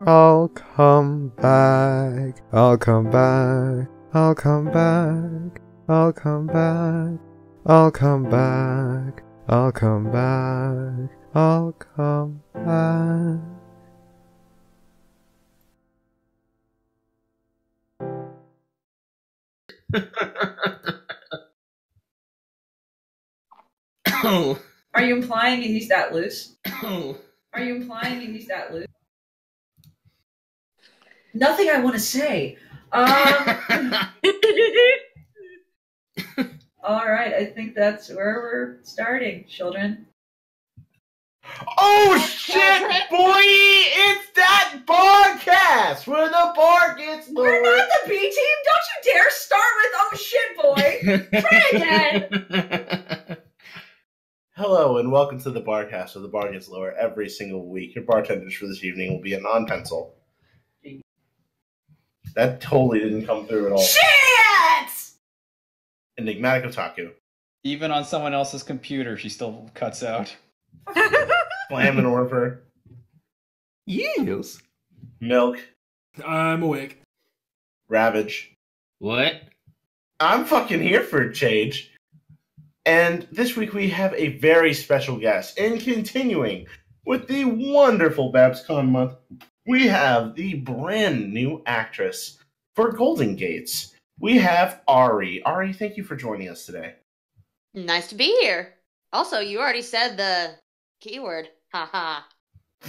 I'll come back. I'll come back. I'll come back. I'll come back. I'll come back. I'll come back. I'll come back. Are you implying he's that loose? Are you implying he's that loose? Nothing I want to say. All right, I think that's where we're starting, children. Oh shit, boy! It's that Barcast where the bar gets lower. We're not the B team. Don't you dare start with "oh shit, boy." Try again. Hello and welcome to the Barcast where the bar gets lower every single week. Your bartenders for this evening will be a non-pencil. That totally didn't come through at all. Shit! Enigmatic Otaku. Even on someone else's computer, she still cuts out. Slam and Orpher. Yes. Milk. I'm awake. Ravage. What? I'm fucking here for a change. And this week we have a very special guest. And continuing with the wonderful Babscon month, we have the brand new actress for Golden Gates. We have Ari. Ari, thank you for joining us today. Nice to be here. Also, you already said the keyword. Haha.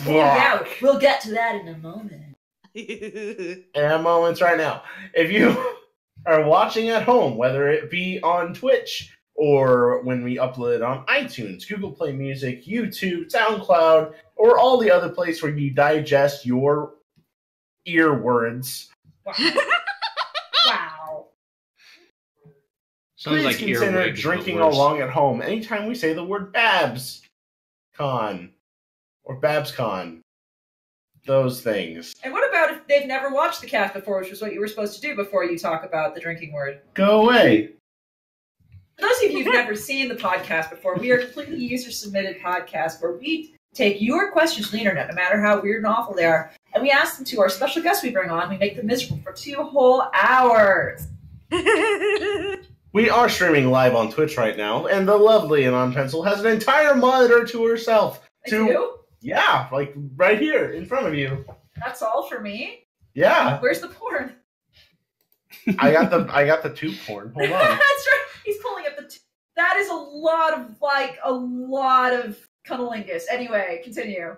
Yeah, we'll get to that in a moment. In a moment right now. If you are watching at home, whether it be on Twitch or when we upload it on iTunes, Google Play Music, YouTube, SoundCloud, or all the other places where you digest your ear words. Wow. Wow. Sounds Please like consider earwigs, drinking but worse. along at home anytime we say the word Babscon or Babscon. Those things. And what about if they've never watched the cast before, which is what you were supposed to do before you talk about the drinking word? Go away. For those of you who've never seen the podcast before, we are a completely user-submitted podcast where we take your questions from the internet, no matter how weird and awful they are, and we ask them to our special guests we bring on. We make them miserable for 2 whole hours. We are streaming live on Twitch right now, and the lovely Anon Pencil has an entire monitor to herself. I do? Yeah, like right here in front of you. That's all for me? Yeah. Where's the porn? I got the tube porn. Hold on. That's right. He's pulling up the... That is a lot of cunnilingus. Anyway, continue.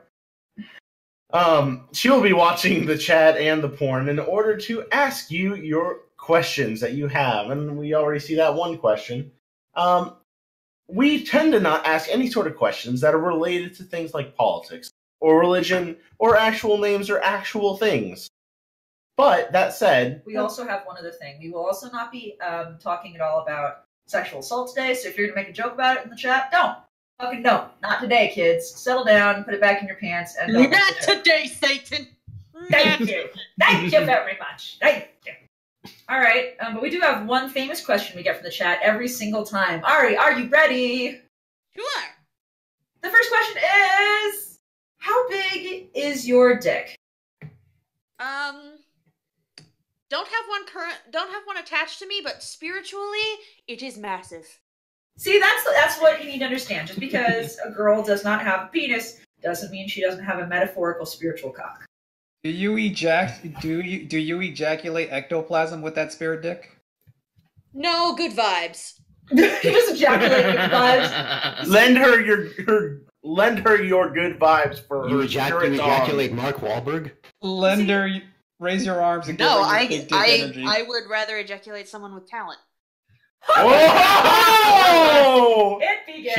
She will be watching the chat and the porn in order to ask you your questions that you have, and we already see that one question. We tend to not ask any sort of questions that are related to things like politics or religion or actual names or actual things. But that said, we also have one other thing. We will also not be talking at all about sexual assault today, so if you're going to make a joke about it in the chat, don't. Fucking don't. Not today, kids. Settle down, put it back in your pants, and don't. Not today, Satan. Thank you. Thank you very much. Thank you. All right, but we do have one famous question we get from the chat every single time. Ari, are you ready? Sure. The first question is, how big is your dick? Don't have one attached to me, but spiritually, it is massive. See, that's what you need to understand. Just because a girl does not have a penis doesn't mean she doesn't have a metaphorical spiritual cock. Do you ejaculate ectoplasm with that spirit dick? No, good vibes. Just ejaculate good vibes. lend her your good vibes for You her ejaculate Mark Wahlberg? Lender, raise your arms and No, give her your big dick energy. I would rather ejaculate someone with talent. Oh! It began.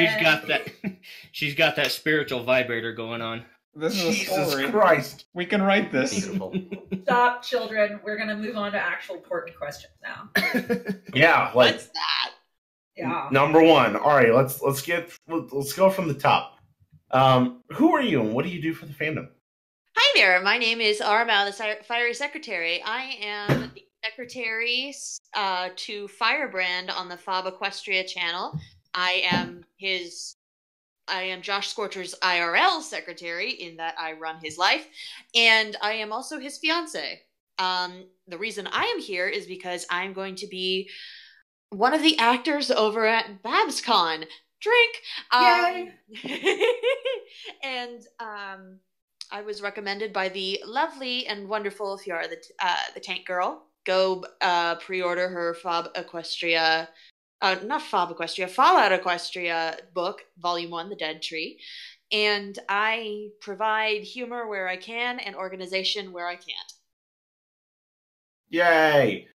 She's got that spiritual vibrator going on. This is a Jesus story. Christ. We can write this. Beautiful. Stop, children. We're going to move on to actual important questions now. Yeah, like What's that? Yeah. number one. All right, let's go from the top. Who are you and what do you do for the fandom? Hi there, my name is Aramau, the Fiery Secretary. I am the secretary to Firebrand on the Fob Equestria channel. I am his I am Josh Scorcher's IRL secretary in that I run his life, and I am also his fiance. The reason I am here is because I'm going to be one of the actors over at Babscon. Drink! Yay! And I was recommended by the lovely and wonderful Fiora the Tank Girl. Go pre-order her Fallout Equestria book, Volume 1, The Dead Tree. And I provide humor where I can and organization where I can't. Yay!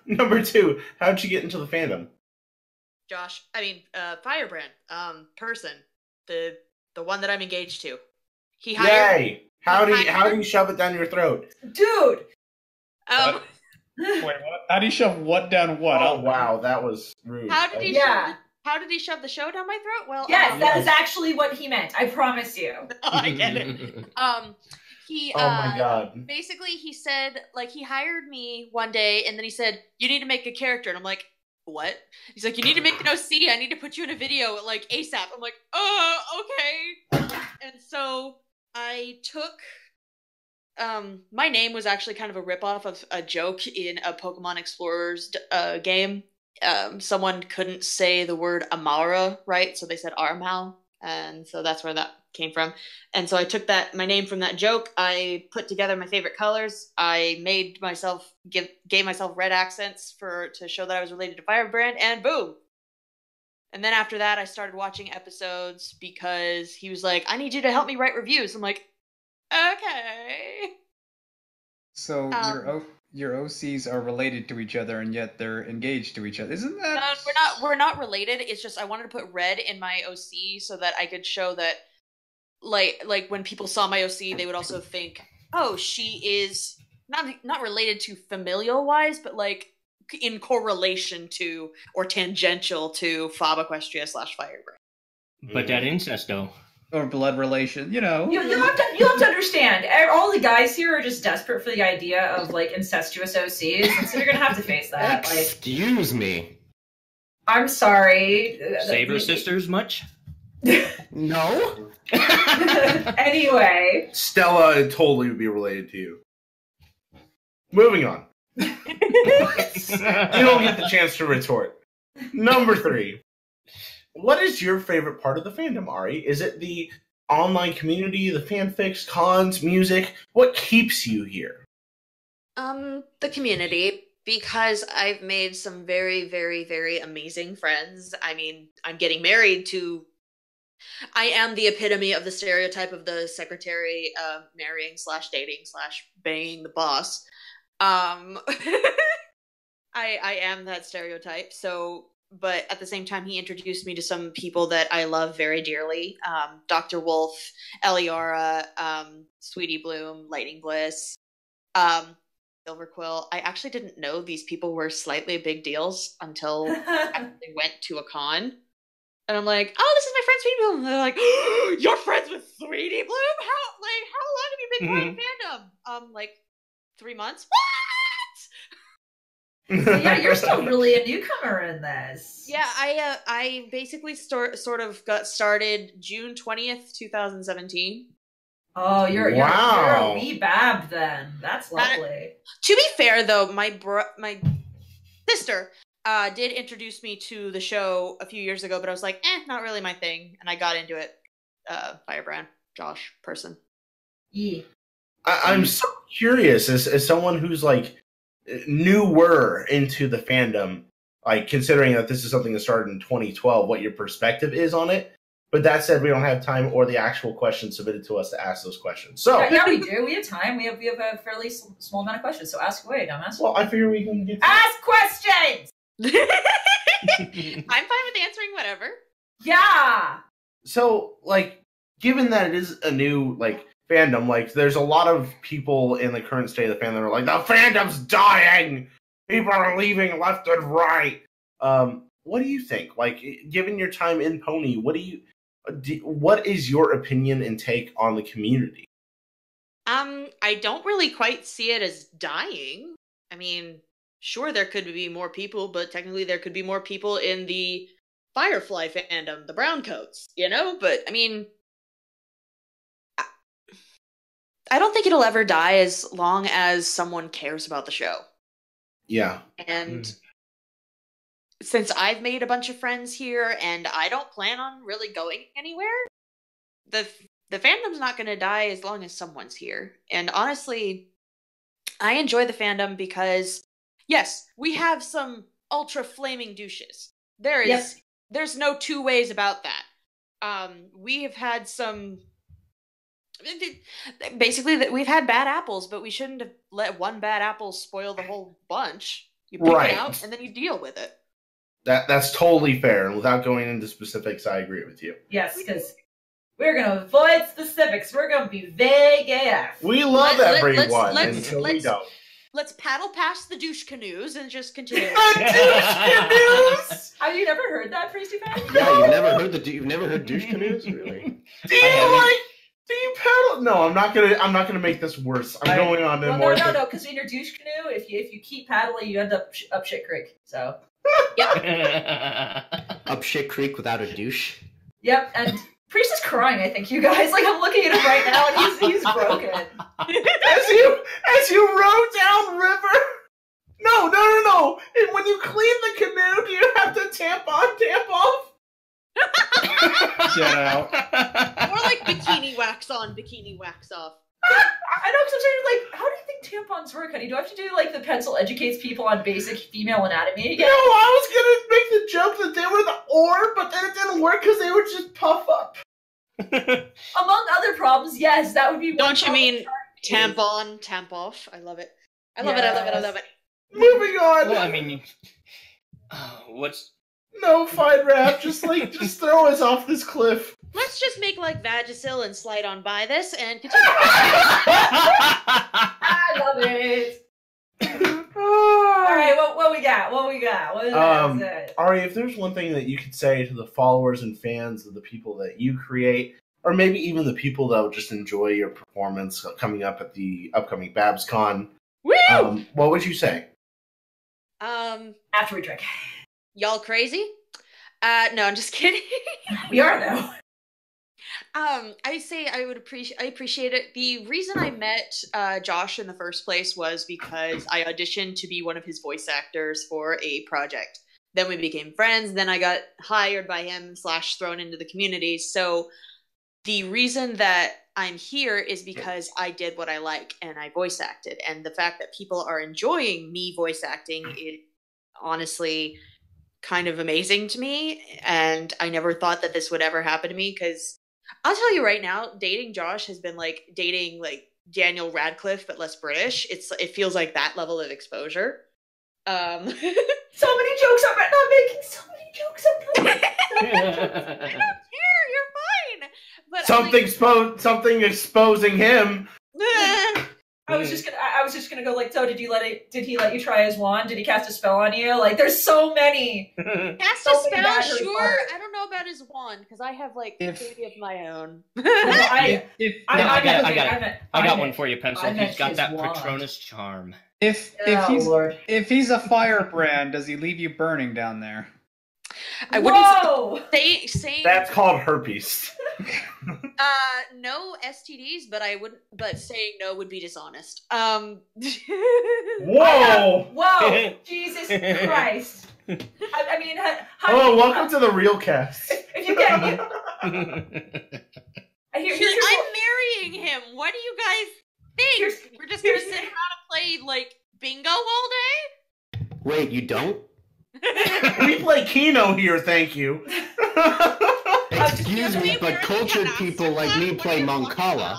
Number two, how'd you get into the fandom? Firebrand, person, the one that I'm engaged to. He hired. Yay! How do you shove it down your throat, dude? Wait, what? How do you shove what down what? Oh wow, that was rude. How did he shove the show down my throat? Well, yes, that is actually what he meant. I promise you. I get it. He, oh my god. Basically, he said, like, he hired me one day, and then he said, "You need to make a character," and I'm like, "What?" He's like, "You need to make an OC. I need to put you in a video, like, ASAP." I'm like, okay. And so I took. My name was actually kind of a ripoff of a joke in a Pokemon Explorers game. Someone couldn't say the word Amaura right, so they said Aramau, and so that's where that came from. And so I took my name from that joke. I put together my favorite colors. I made myself gave myself red accents to show that I was related to Firebrand, and boom. And then after that, I started watching episodes because he was like, "I need you to help me write reviews." I'm like, okay. So your OCs are related to each other, and yet they're engaged to each other. Isn't that? We're not related. It's just I wanted to put red in my OC so that I could show that, like when people saw my OC, they would also think, "Oh, she is not related to familial wise, but like in correlation to or tangential to Fab Equestria / Firebrand." But that incest, though. Or blood relation, you know. You have to understand. All the guys here are just desperate for the idea of like incestuous OCs, and so you're gonna have to face that. Excuse me. I'm sorry. Saber sisters much? No. Anyway, Stella would totally be related to you. Moving on. You don't get the chance to retort. Number 3. What is your favorite part of the fandom, Ari? Is it the online community, the fanfics, cons, music? What keeps you here? The community, because I've made some very, very, very amazing friends. I mean, I'm getting married to... I am the epitome of the stereotype of the secretary marrying / dating / banging the boss. I am that stereotype, so... But at the same time, he introduced me to some people that I love very dearly. Dr. Wolf, Eliara, Sweetie Bloom, Lightning Bliss, Silver Quill. I actually didn't know these people were slightly big deals until I actually went to a con. And I'm like, "Oh, this is my friend Sweetie Bloom." And they're like, "Oh, you're friends with Sweetie Bloom? How long have you been playing fandom?" Like 3 months. What? So yeah, you're still really a newcomer in this. Yeah, I basically sort of got started June 20th, 2017. Oh, you're a wee bab then. That's lovely. To be fair, though, my sister did introduce me to the show a few years ago, but I was like, not really my thing, and I got into it. Firebrand, Josh, person. Yeah. I'm so curious, as someone who's like newer into the fandom, like considering that this is something that started in 2012, what your perspective is on it. But that said, we don't have time or the actual questions submitted to us to ask those questions. So yeah, we do. We have time. We have a fairly small amount of questions. So ask away, dumbass. Well, I figure we can get to ask questions. I'm fine with answering whatever. Yeah. So, like, given that it is a new fandom, there's a lot of people in the current state of the fandom that are like, the fandom's dying. People are leaving left and right. What do you think? Given your time in Pony, what is your opinion and take on the community? I don't really quite see it as dying. I mean, sure, there could be more people, but technically there could be more people in the Firefly fandom, the Browncoats, you know? But, I mean, I don't think it'll ever die as long as someone cares about the show. Yeah. And since I've made a bunch of friends here and I don't plan on really going anywhere, the fandom's not going to die as long as someone's here. And honestly, I enjoy the fandom because, yes, we have some ultra flaming douches. There's no two ways about that. We have had some... Basically, we've had bad apples, but we shouldn't have let one bad apple spoil the whole bunch. You pick it out, and then you deal with it. That's totally fair, and without going into specifics, I agree with you. Yes, because we're going to avoid specifics. We're going to be vague AF. We love everyone until we don't. Let's paddle past the douche canoes and just continue. Douche canoes! Have you never heard that, Priesty Fan? Yeah, you've never heard douche canoes, really? Do you paddle? No, I'm not gonna make this worse. I'm going on to more. No, because in your douche canoe, if you keep paddling, you end up shit creek. So. Yep. Up shit creek without a douche. Yep, and Priest is crying. I think you guys like. I'm looking at him right now, and he's broken. As you row down river. No. And when you clean the canoe, do you have to tamp off? Get out. More like bikini wax on, bikini wax off. I know, because I'm saying, like, how do you think tampons work, honey? Do I have to do, like, the pencil educates people on basic female anatomy again? No, I was gonna make the joke that they were the ore, but then it didn't work because they would just puff up. Among other problems, yes, that would be one. Don't you mean tampon, tamp off? I love it. I love it. Moving on. Well, I mean, what's... No, fine, Rap. Just throw us off this cliff. Let's just make like Vagisil and slide on by this and continue. I love it. Alright, what we got? What is it? Ari, if there's one thing that you could say to the followers and fans of the people that you create, or maybe even the people that would just enjoy your performance coming up at the upcoming Babscon, what would you say? After we drink. Y'all crazy? No, I'm just kidding. We are, though. I say I appreciate it. The reason I met Josh in the first place was because I auditioned to be one of his voice actors for a project. Then we became friends. Then I got hired by him / thrown into the community. So the reason that I'm here is because I did what I like and I voice acted. And the fact that people are enjoying me voice acting is honestly kind of amazing to me. And I never thought that this would ever happen to me, because I'll tell you right now, dating Josh has been like dating like Daniel Radcliffe but less British. It feels like that level of exposure. So many jokes I'm not making. So many jokes I'm not making. I don't care. You're fine. But something exposing him. I was just gonna go like, so did he let you try his wand? Did he cast a spell on you? Like, there's so many. Cast a spell, sure. I don't know about his wand because I have like 30 of my own. I got one for you, Pencil. He's got that wand. Patronus charm. If he's a firebrand, does he leave you burning down there? I wouldn't say that's called herpes. No STDs, but saying no would be dishonest. Whoa! Whoa! Jesus Christ! I mean, hello, welcome to the real cast. If you get I'm marrying him. What do you guys think? We're just gonna sit around and play like bingo all day? Wait, you don't? We play Keno here, thank you. Excuse me, but cultured people like me play Moncala.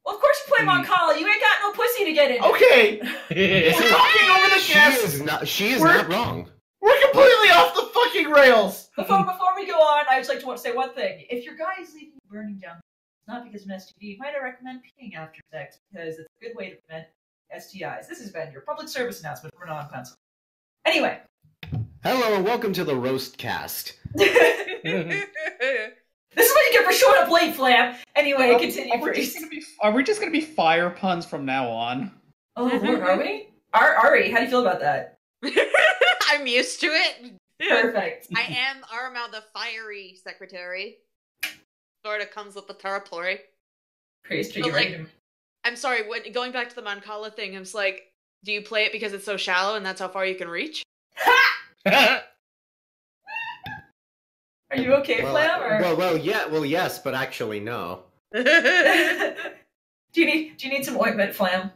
Well, of course you play Moncala. You ain't got no pussy to get in. Okay. We're talking over the cast. She is not wrong. We're completely off the fucking rails. Before we go on, I would just like to say one thing. If your guy is leaving you burning down, not because of an STD, might I recommend peeing after sex, because it's a good way to prevent STIs. This has been your public service announcement for non-pencil. Anyway. Hello and welcome to the Roast Cast. This is what you get for showing up late, Flam. Anyway, continue, Priest. Are we just gonna be fire puns from now on? Oh, Lord, are we? Ari, how do you feel about that? I'm used to it. Perfect. I am Aramau, the fiery secretary. Sort of comes with the territory. Priest, are you ready to... I'm sorry, going back to the Mancala thing, I was like, do you play it because it's so shallow and that's how far you can reach? Are you okay, Flam? Or... Well, yeah, yes, but actually, no. Do you need some ointment, Flam?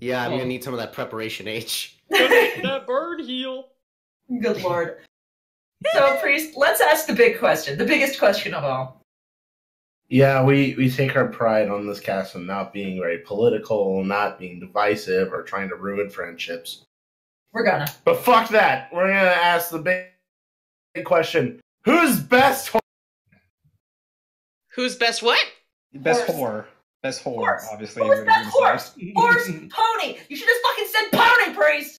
Yeah, I'm gonna need some of that preparation H. That bird heal. Good lord. So, Priest, let's ask the big question, the biggest question of all. Yeah, we take our pride on this cast in not being very political, not being divisive, or trying to ruin friendships. We're gonna. But fuck that! We're gonna ask the big question. Who's best whore? Who's best what? Best whore. Best whore, Horse. obviously. Who's best horse? Horse, pony! You should have fucking said pony, Priest!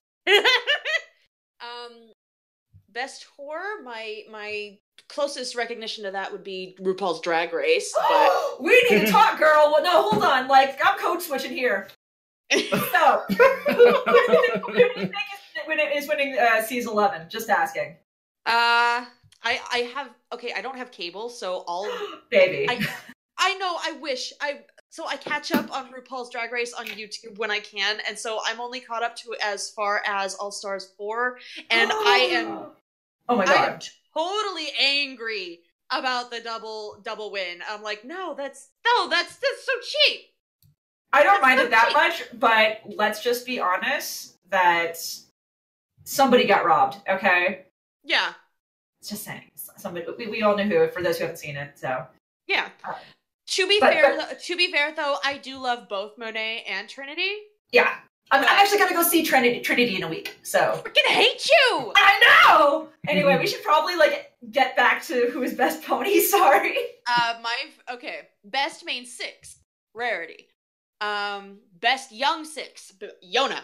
Best whore? My closest recognition to that would be RuPaul's Drag Race, but... We need to talk, girl! Well, no, hold on, like, I'm code switching here. So, who do you think is winning season 11? Just asking. I don't have cable, so all baby. I know, I wish. So I catch up on RuPaul's Drag Race on YouTube when I can, and so I'm only caught up to as far as All Stars 4, and I am oh my god. I'm totally angry about the double win. I'm like, no, that's so cheap. I don't mind it that much, but let's just be honest that somebody got robbed, okay? Yeah. Just saying. Somebody we all know who, for those who haven't seen it, so. Yeah. To be fair though, I do love both Monet and Trinity. Yeah. I'm actually gonna go see Trinity in a week, so. I freaking hate you! I know! Anyway, we should probably, like, get back to who is best pony, sorry. Best main 6, Rarity. Best young 6, Yona.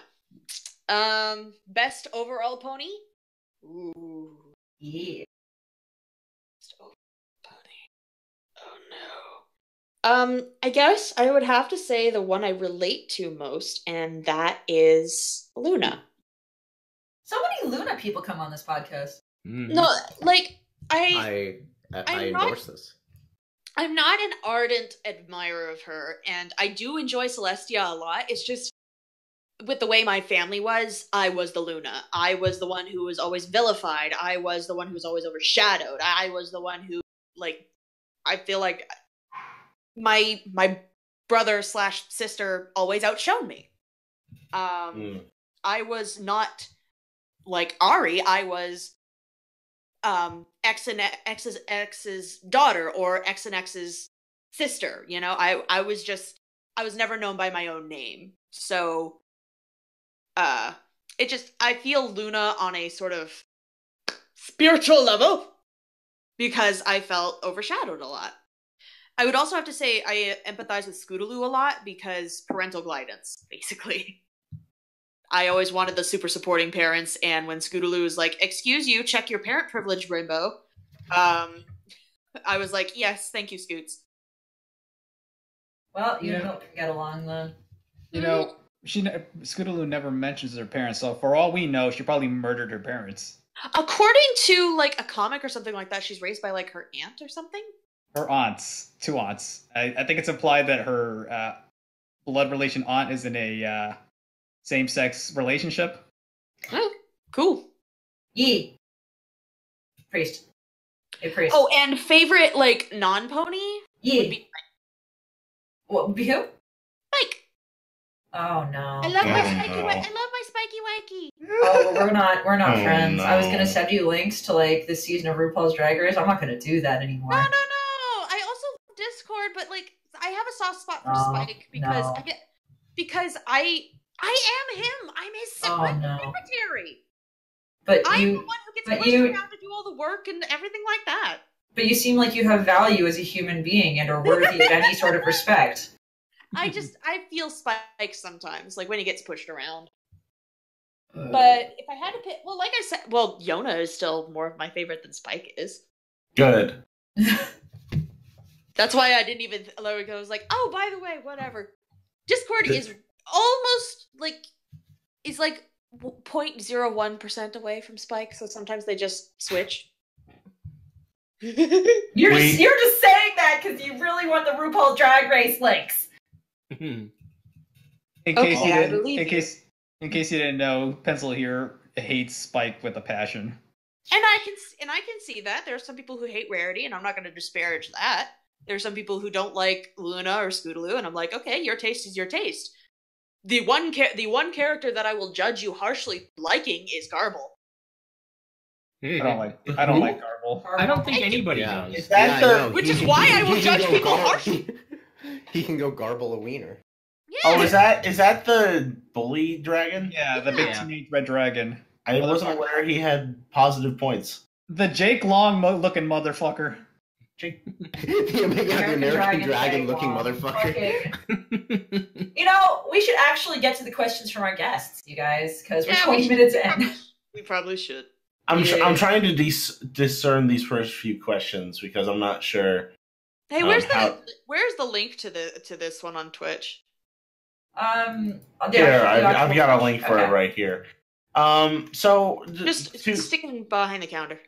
Best overall pony? Ooh. Yeah. Best overall pony. Oh no. I guess I would have to say the one I relate to most, and that is Luna. So many Luna people come on this podcast. No, like, I endorse this. I'm not an ardent admirer of her, and I do enjoy Celestia a lot. It's just, with the way my family was, I was the Luna. I was the one who was always vilified. I was the one who was always overshadowed. I was the one who, like, I feel like my brother / sister always outshone me. I was not like Ari. I was X and X's daughter or X and X's sister. You know, I was never known by my own name. So I feel Luna on a sort of spiritual level because I felt overshadowed a lot. I would also have to say I empathize with Scootaloo a lot because parental guidance, basically. I always wanted the super supporting parents, and when Scootaloo was like, "Excuse you, check your parent privilege, Rainbow," I was like, "Yes, thank you, Scoots." Well, you don't get along then. You know, Scootaloo never mentions her parents, so for all we know, she probably murdered her parents. According to, like, a comic or something like that, she's raised by, like, her aunt or something? Her aunts. 2 aunts. I think it's implied that her blood relation aunt is in a same-sex relationship. Oh, cool. Yee. Priest. Hey, Priest. Oh, and favorite, like, non-pony? Yee. Would be what would be who? Spike. Oh no. I love my spiky wacky. Oh, we're not friends. No. I was gonna send you links to like this season of RuPaul's Drag Race. I'm not gonna do that anymore. No. I also love Discord, but like I have a soft spot for Spike because I am him. I'm his secretary. But I'm the one who gets pushed around to do all the work and everything like that. But you seem like you have value as a human being and are worthy of any sort of respect. I feel Spike sometimes, like when he gets pushed around. But if I had to pick, well, like I said, Yona is still more of my favorite than Spike is. Good. That's why I didn't even, I was like, oh, by the way, whatever. Discord is almost like, is like 0.01% away from Spike, so sometimes they just switch. You're just saying that because you really want the RuPaul Drag Race links. In case you didn't know, Pencil here hates Spike with a passion. And I can see that there are some people who hate Rarity, and I'm not going to disparage that. There are some people who don't like Luna or Scootaloo, and I'm like, okay, your taste is your taste. The one character that I will judge you harshly liking is Garble. I don't like Garble. I don't think anybody does. Is that which is why I will judge people harshly. He can go garble a wiener. Yeah. Oh, is that the bully dragon? Yeah, the big teenage red dragon. I wasn't aware he had positive points. The Jake Long looking motherfucker. Jake. The American dragon looking motherfucker. You know, we should actually get to the questions from our guests, you guys, because we're 20 minutes in. We probably should. I'm trying to discern these first few questions because I'm not sure. Hey, where's the link to this one on Twitch? Here, I've got a link for it right here. So just sticking behind the counter.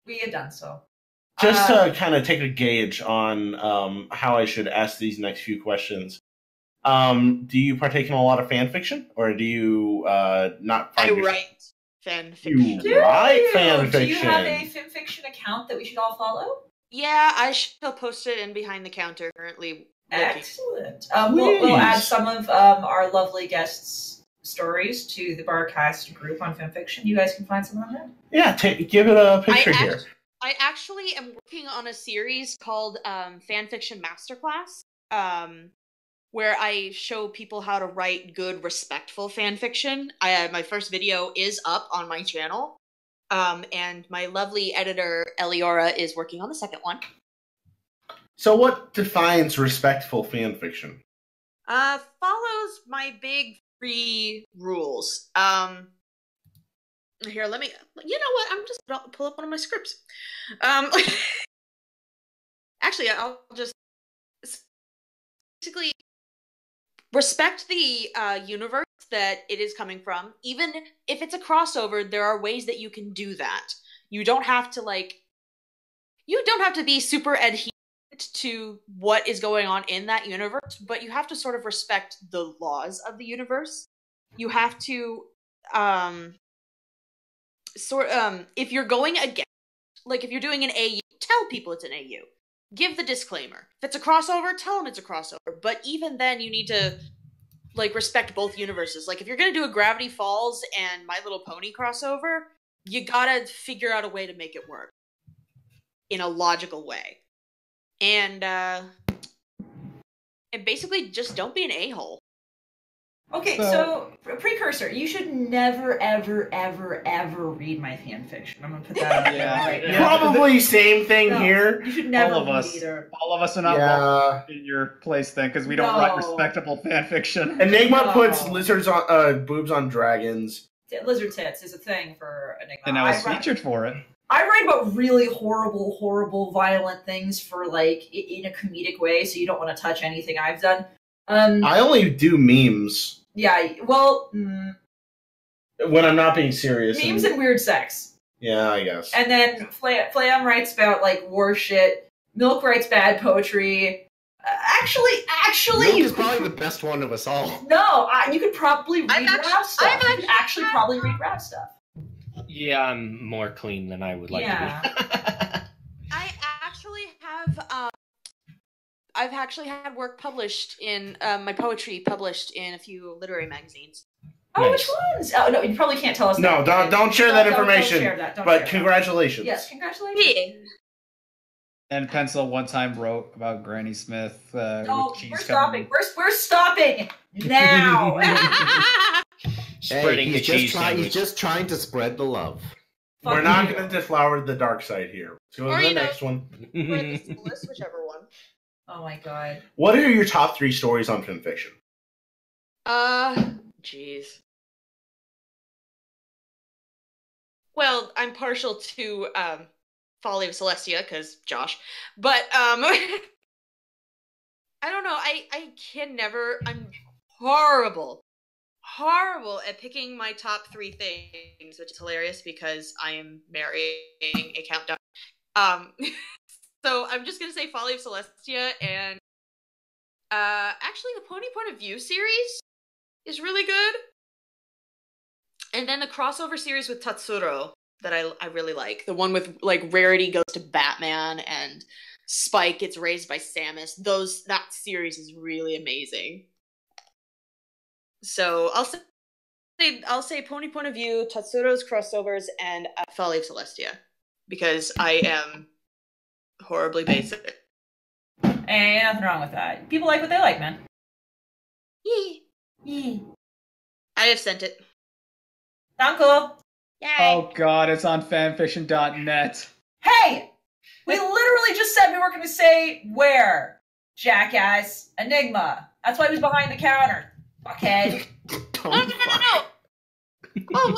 We had done so. Just to kind of take a gauge on how I should ask these next few questions. Do you partake in a lot of fan fiction, or do you not? I write fan fiction. You write fan fiction. Do you have a fan fiction account that we should all follow? Yeah, I shall post it in behind the counter. Currently, excellent. We'll add some of our lovely guests' stories to the Barcast group on fanfiction. You guys can find some on there. Yeah, give it a picture here. I actually am working on a series called Fanfiction Masterclass, where I show people how to write good, respectful fanfiction. My first video is up on my channel, and my lovely editor, Eliora, is working on the second one. So what defines respectful fanfiction? Follows my big 3 rules. Here, let me... You know what? I'm just going to pull up one of my scripts. Actually, I'll just... Basically, respect the universe that it is coming from. Even if it's a crossover, there are ways that you can do that. You don't have to, You don't have to be super adherent to what is going on in that universe, but you have to sort of respect the laws of the universe. You have to... if you're going against, if you're doing an AU, tell people it's an AU. Give the disclaimer. If it's a crossover, tell them it's a crossover. But even then, you need to, respect both universes. If you're gonna do a Gravity Falls and My Little Pony crossover, you gotta figure out a way to make it work. In a logical way. And basically, just don't be an a-hole. Okay, so precursor, you should never, ever, ever, ever read my fan fiction. I'm gonna put that out there right now. Probably same thing here. You should never all of us, either. All of us are not welcome in your place then, because we don't write respectable fan fiction. Enigma puts lizards on boobs on dragons. Lizard tits is a thing for Enigma. And I was featured for it. I write about really horrible, horrible, violent things for in a comedic way, so you don't want to touch anything I've done. I only do memes. Yeah, well... when I'm not being serious. Memes and weird sex. Yeah, I guess. And then Flam writes about, war shit. Milk writes bad poetry. Actually... Milk is probably the best one of us all. No, you could probably read rap stuff. You could actually probably read rap stuff. Yeah, I'm more clean than I would like to be. I actually have... I've actually had work published in my poetry published in a few literary magazines. Oh, nice. Which ones? Oh no, you probably can't tell us. No, that. don't share that information. Don't share that. Don't but share congratulations. That. Yes, congratulations. And Pencil one time wrote about Granny Smith. No, we're stopping. We're stopping now. Spreading he's just trying to spread the love. We're not going to deflower the dark side here. Let's go to the next one. Whichever one. Oh my god. What are your top 3 stories on fanfiction? Jeez. Well, I'm partial to Folly of Celestia because Josh, but I don't know. I can never. I'm horrible horrible at picking my top 3 things, which is hilarious because I am marrying a countdown. So I'm just gonna say Folly of Celestia, and actually the Pony Point of View series is really good. And then the crossover series with Tatsuro that I really like. The one with like Rarity goes to Batman and Spike gets raised by Samus. That series is really amazing. So I'll say Pony Point of View, Tatsuro's crossovers, and Folly of Celestia, because I am horribly basic. Ain't nothing wrong with that. People like what they like, man. Yeah. I have sent it. Sound cool? Yay. Oh god, it's on fanfiction.net. Hey! We literally just said we weren't going to say where. Jackass. Enigma. That's why he was behind the counter. Fuckhead. No. Oh,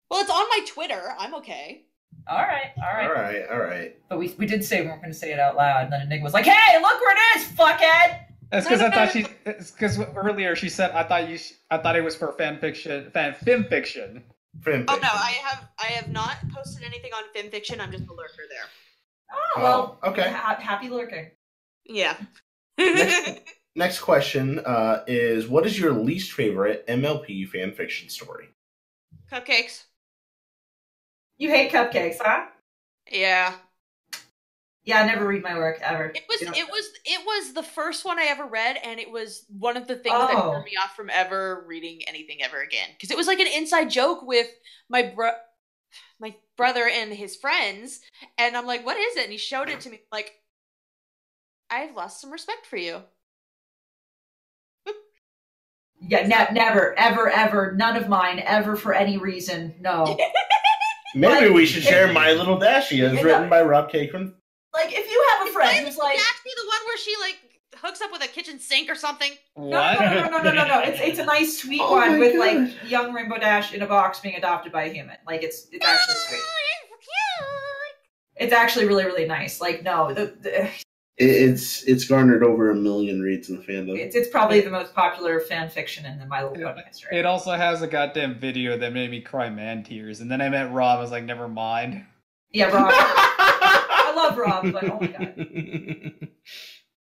well, it's on my Twitter. I'm okay. All right. But we did say we weren't going to say it out loud, and then Enigma was like, "Hey, look where it is, fuckhead!" That's because I thought it's because earlier she said I thought it was for film fiction. Oh no, I have not posted anything on FimFiction. I'm just a lurker there. Oh well, okay. Happy lurking. Yeah. Next question is, what is your least favorite MLP fanfiction story? Cupcakes. You hate cupcakes, huh? Yeah. Yeah, I never read my work ever. It was the first one I ever read, and it was one of the things that turned me off from ever reading anything ever again. Because it was like an inside joke with my brother and his friends, and I'm like, "What is it?" And he showed it to me, like, I've lost some respect for you. Yeah, never, ever, none of mine, ever for any reason, no. Maybe we should share My Little Dashie, as written by Rob Cakron. Like, if you have a friend who's like... Dashie the one where she, like, hooks up with a kitchen sink or something? What? No. It's a nice, sweet one with, like, young Rainbow Dash in a box being adopted by a human. Like, it's actually sweet. It's actually really, really nice. Like, no, It's garnered over 1 million reads in the fandom. It's probably the most popular fan fiction in the My Little Pony history. It also has a goddamn video that made me cry man tears, and then I met Rob. I was like, never mind. Yeah, Rob. I love Rob, but oh my god.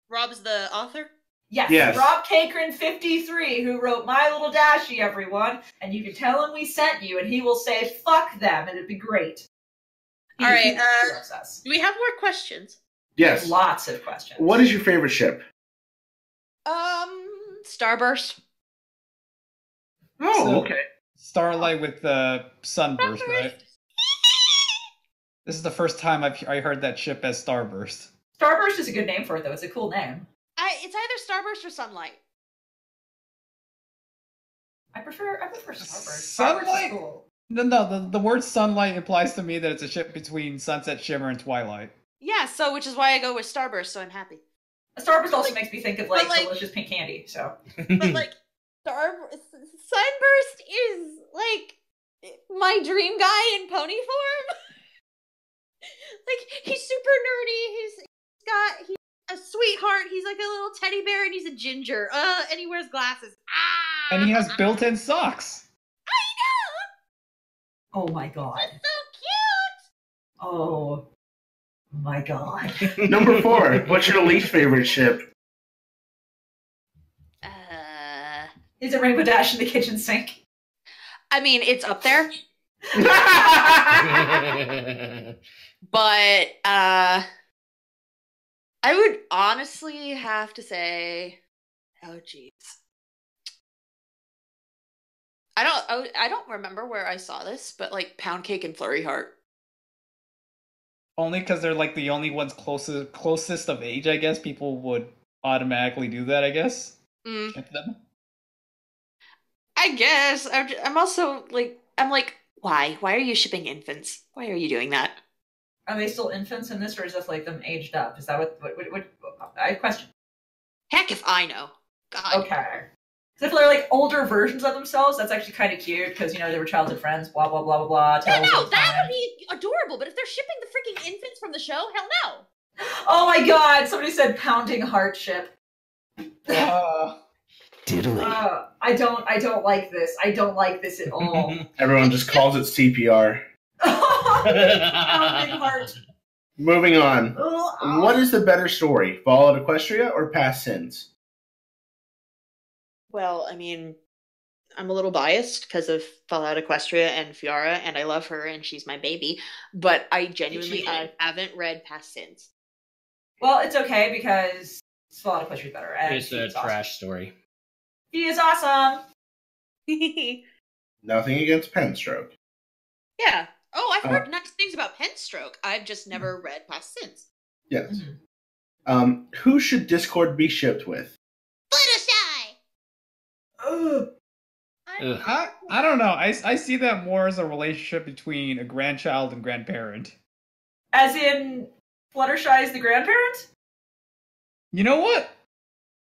Rob's the author? Yes. Rob Cakron 53, who wrote My Little Dashie, everyone, and you can tell him we sent you, and he will say "fuck them," and it'd be great. All right. Do we have more questions? Yes. Lots of questions. What is your favorite ship? Starburst. Oh, okay. Starlight with the sunburst, right? This is the first time I heard that ship as Starburst. Starburst is a good name for it, though. It's a cool name. It's either Starburst or Sunlight. I prefer Starburst. Sunlight? Starburst is cool. No, the word sunlight implies to me that it's a ship between Sunset Shimmer and Twilight. Yeah, so which is why I go with Starburst, so I'm happy. Starburst also makes me think of like delicious pink candy, so. But like Sunburst is like my dream guy in pony form. Like he's super nerdy, he's a sweetheart, he's like a little teddy bear, and he's a ginger. And he wears glasses. And he has built-in socks. Oh my god. He's so cute! Oh my god. Number 4. What's your least favorite ship? Is it Rainbow Dash in the kitchen sink? I mean, it's up there. But I would honestly have to say, oh jeez. I don't remember where I saw this, but like Pound Cake and Flurry Heart. Only because they're like the only ones closest of age, I guess. People would automatically do that, I guess. Ship them. I guess. I'm also like, why? Why are you shipping infants? Why are you doing that? Are they still infants in this, or is this like them aged up? Is that what I question? Heck if I know. God. Okay. Because if they're like older versions of themselves, that's actually kind of cute because, you know, they were childhood friends, blah, blah, blah, blah, blah. Yeah, no, that would be adorable. But if they're shipping the freaking infants from the show, hell no. Oh my god, somebody said Pounding Heart ship. Damn Diddly. I don't like this. I don't like this at all. Everyone just calls it CPR. Pounding heart. Moving on. What is the better story, Fallout Equestria or Past Sins? Well, I mean, I'm a little biased because of Fallout Equestria and Fiora, and I love her, and she's my baby. But I genuinely haven't read Past Sins. Well, it's okay because Fallout Equestria is better. It's a trash story. He is awesome. Nothing against Penstroke. Yeah. Oh, I've heard nice things about Penstroke. I've just never read Past Sins. Yes. Who should Discord be shipped with? Ugh. I don't know. I see that more as a relationship between a grandchild and grandparent. As in, Fluttershy is the grandparent? You know what?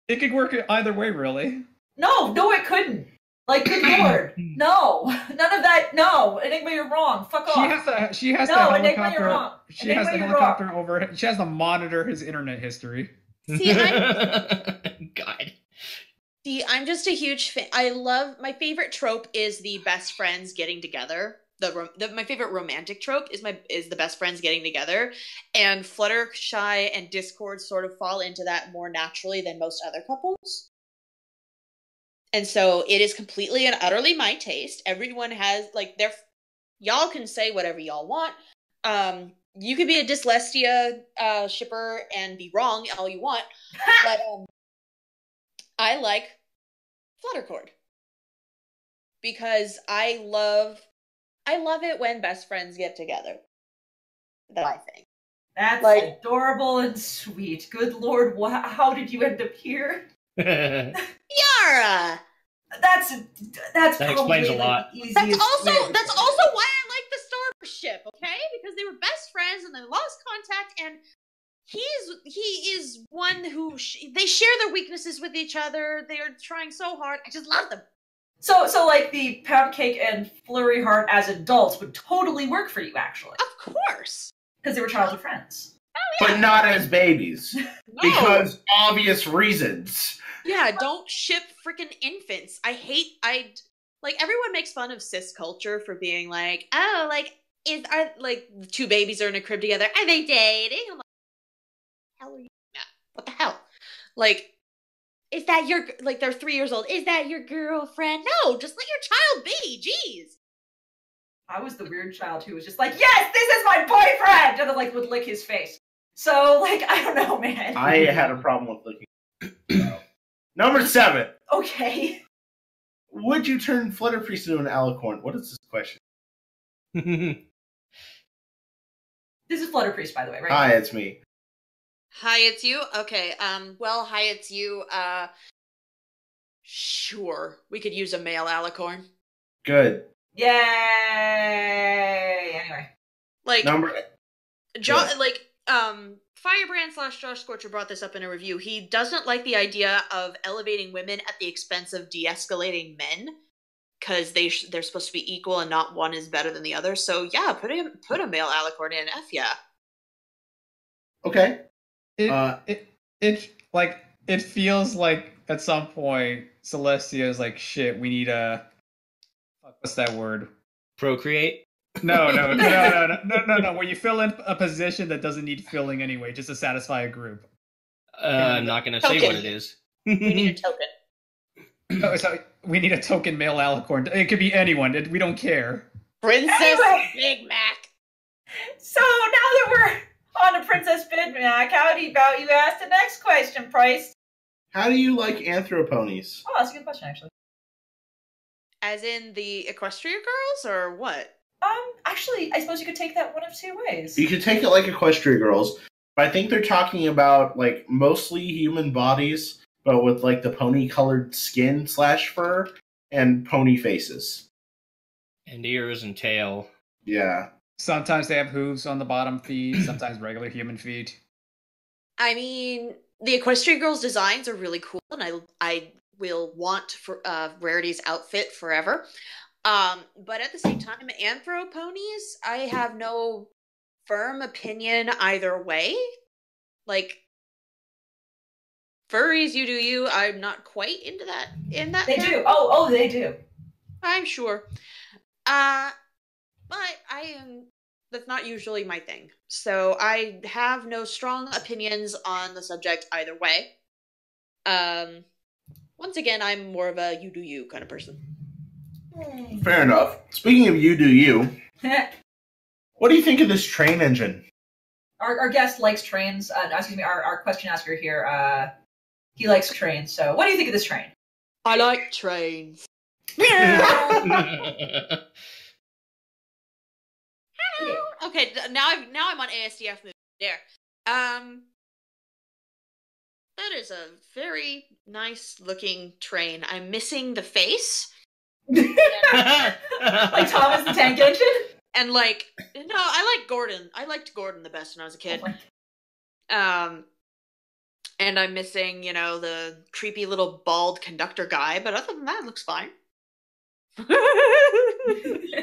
It could work either way, really. No, it couldn't. Like, good lord. No. None of that. No. Enigma, you're wrong. Fuck off. She has no, the Enigma, helicopter. you're wrong. She has the helicopter over. She has to monitor his internet history. See, God. See, I'm just a huge fan. I love, my favorite trope is the best friends getting together. My favorite romantic trope is the best friends getting together, and Fluttershy and Discord sort of fall into that more naturally than most other couples. And so it is completely and utterly my taste. Everyone has y'all can say whatever y'all want. You could be a Dyslestia shipper and be wrong all you want, but I like Fluttercord because I love it when best friends get together. That I think. That's adorable and sweet. Good lord, how did you end up here? Yara! That explains a lot. That's also why I like the Starship, okay? Because they were best friends and they lost contact, and he is one who they share their weaknesses with each other. They are trying so hard. I just love them. So like the Pound Cake and Flurry Heart as adults would totally work for you, actually. Of course. Because they were childhood friends. Oh, yeah. But not as babies. No. Because obvious reasons. Yeah, don't ship freaking infants. Everyone makes fun of cis culture for being like, oh, two babies are in a crib together. Are they dating? I'm like, hell are you? What the hell? Is that your, they're 3 years old. Is that your girlfriend? No, just let your child be. Jeez. I was the weird child who was just like, yes, this is my boyfriend! And then, would lick his face. So, I don't know, man. I had a problem with licking. Number 7. Okay. Would you turn Flutterpriest into an alicorn? What is this question? This is Flutterpriest, by the way, right? Hi, it's me. Hi, it's you? Okay, hi, it's you. Sure. We could use a male alicorn. Good. Yay! Anyway. Firebrand / Josh Scorcher brought this up in a review. He doesn't like the idea of elevating women at the expense of de-escalating men, because they're supposed to be equal and not one is better than the other. So yeah, put a male alicorn in. F yeah. Okay. It feels like at some point Celestia is like, shit, we need what's that word? Procreate? No. Where you fill in a position that doesn't need filling anyway, just to satisfy a group. I'm not going to say what it is. We need a token. Oh, so we need a token male alicorn. It could be anyone. We don't care. Princess Big Mac. So now that we're on to Princess Big Mac, how about you ask the next question, Price? How do you like anthroponies? Oh, that's a good question, actually. As in the Equestria girls, or what? Actually, I suppose you could take that one of two ways. You could take it like Equestria girls, but I think they're talking about, mostly human bodies, but with, the pony-colored skin / fur, and pony faces. And ears and tail. Yeah. Sometimes they have hooves on the bottom feet, sometimes regular human feet. I mean, the Equestria girls' designs are really cool, and I will want for Rarity's outfit forever. But at the same time, anthroponies, I have no firm opinion either way. furries, you do you. I'm not quite into that. They do. Oh, they do. I'm sure. But that's not usually my thing. So I have no strong opinions on the subject either way. Once again, I'm more of a you do you kind of person. Fair enough. Speaking of you do you, what do you think of this train engine? Our guest likes trains. Excuse me, our question asker here, he likes trains. So what do you think of this train? I like trains. Okay, now I'm on ASDF move. There. That is a very nice looking train. I'm missing the face. Like Thomas the Tank Engine? And like, no, I like Gordon. I liked Gordon the best when I was a kid. And I'm missing, the creepy little bald conductor guy, but other than that, it looks fine.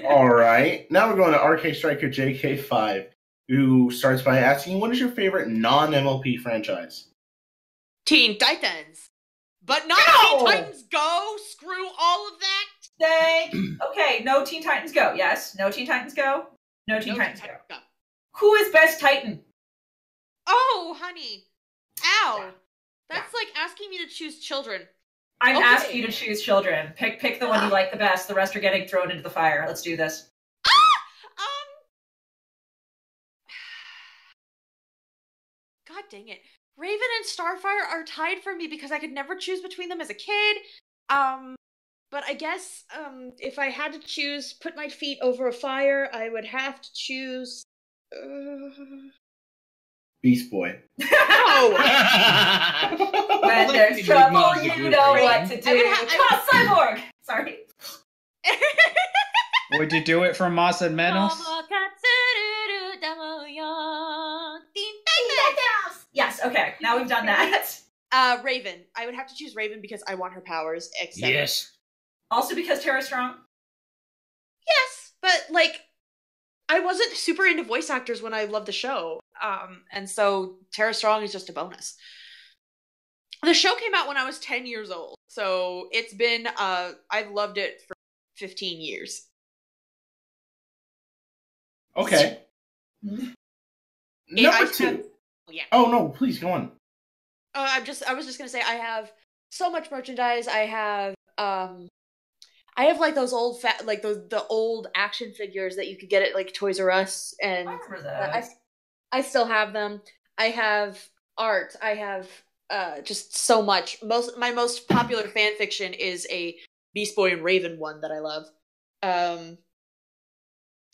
Alright, now we're going to RK Striker JK5, who starts by asking, what is your favorite non-MLP franchise? Teen Titans. But not Teen Titans Go! Screw all of that! Okay, no Teen Titans Go. Yes, no Teen Titans Go. No Teen Titans Go. Who is best Titan? Oh, honey. Ow. That's like asking me to choose children. I'm asking you to choose children. Pick the one you like the best. The rest are getting thrown into the fire. Let's do this. God dang it. Raven and Starfire are tied for me because I could never choose between them as a kid. But I guess if I had to choose, put my feet over a fire, I would have to choose... Beast Boy. No! When there's trouble, you know what to do. Cyborg! Sorry. Would you do it for Mas and Menos? Yes, okay. Now we've done that. Raven. I would have to choose Raven because I want her powers, except... Yes. Also because Tara's strong? Yes, but, like, I wasn't super into voice actors when I loved the show. And so Tara Strong is just a bonus. The show came out when I was 10 years old. So it's been, I've loved it for 15 years. Okay. Number 2. Yeah. Oh, no, please go on. I was just gonna say, I have so much merchandise. I have like those old the old action figures that you could get at like Toys R Us, and I remember those. I still have them. I have art. I have just so much. My most popular fan fiction is a Beast Boy and Raven one that I love.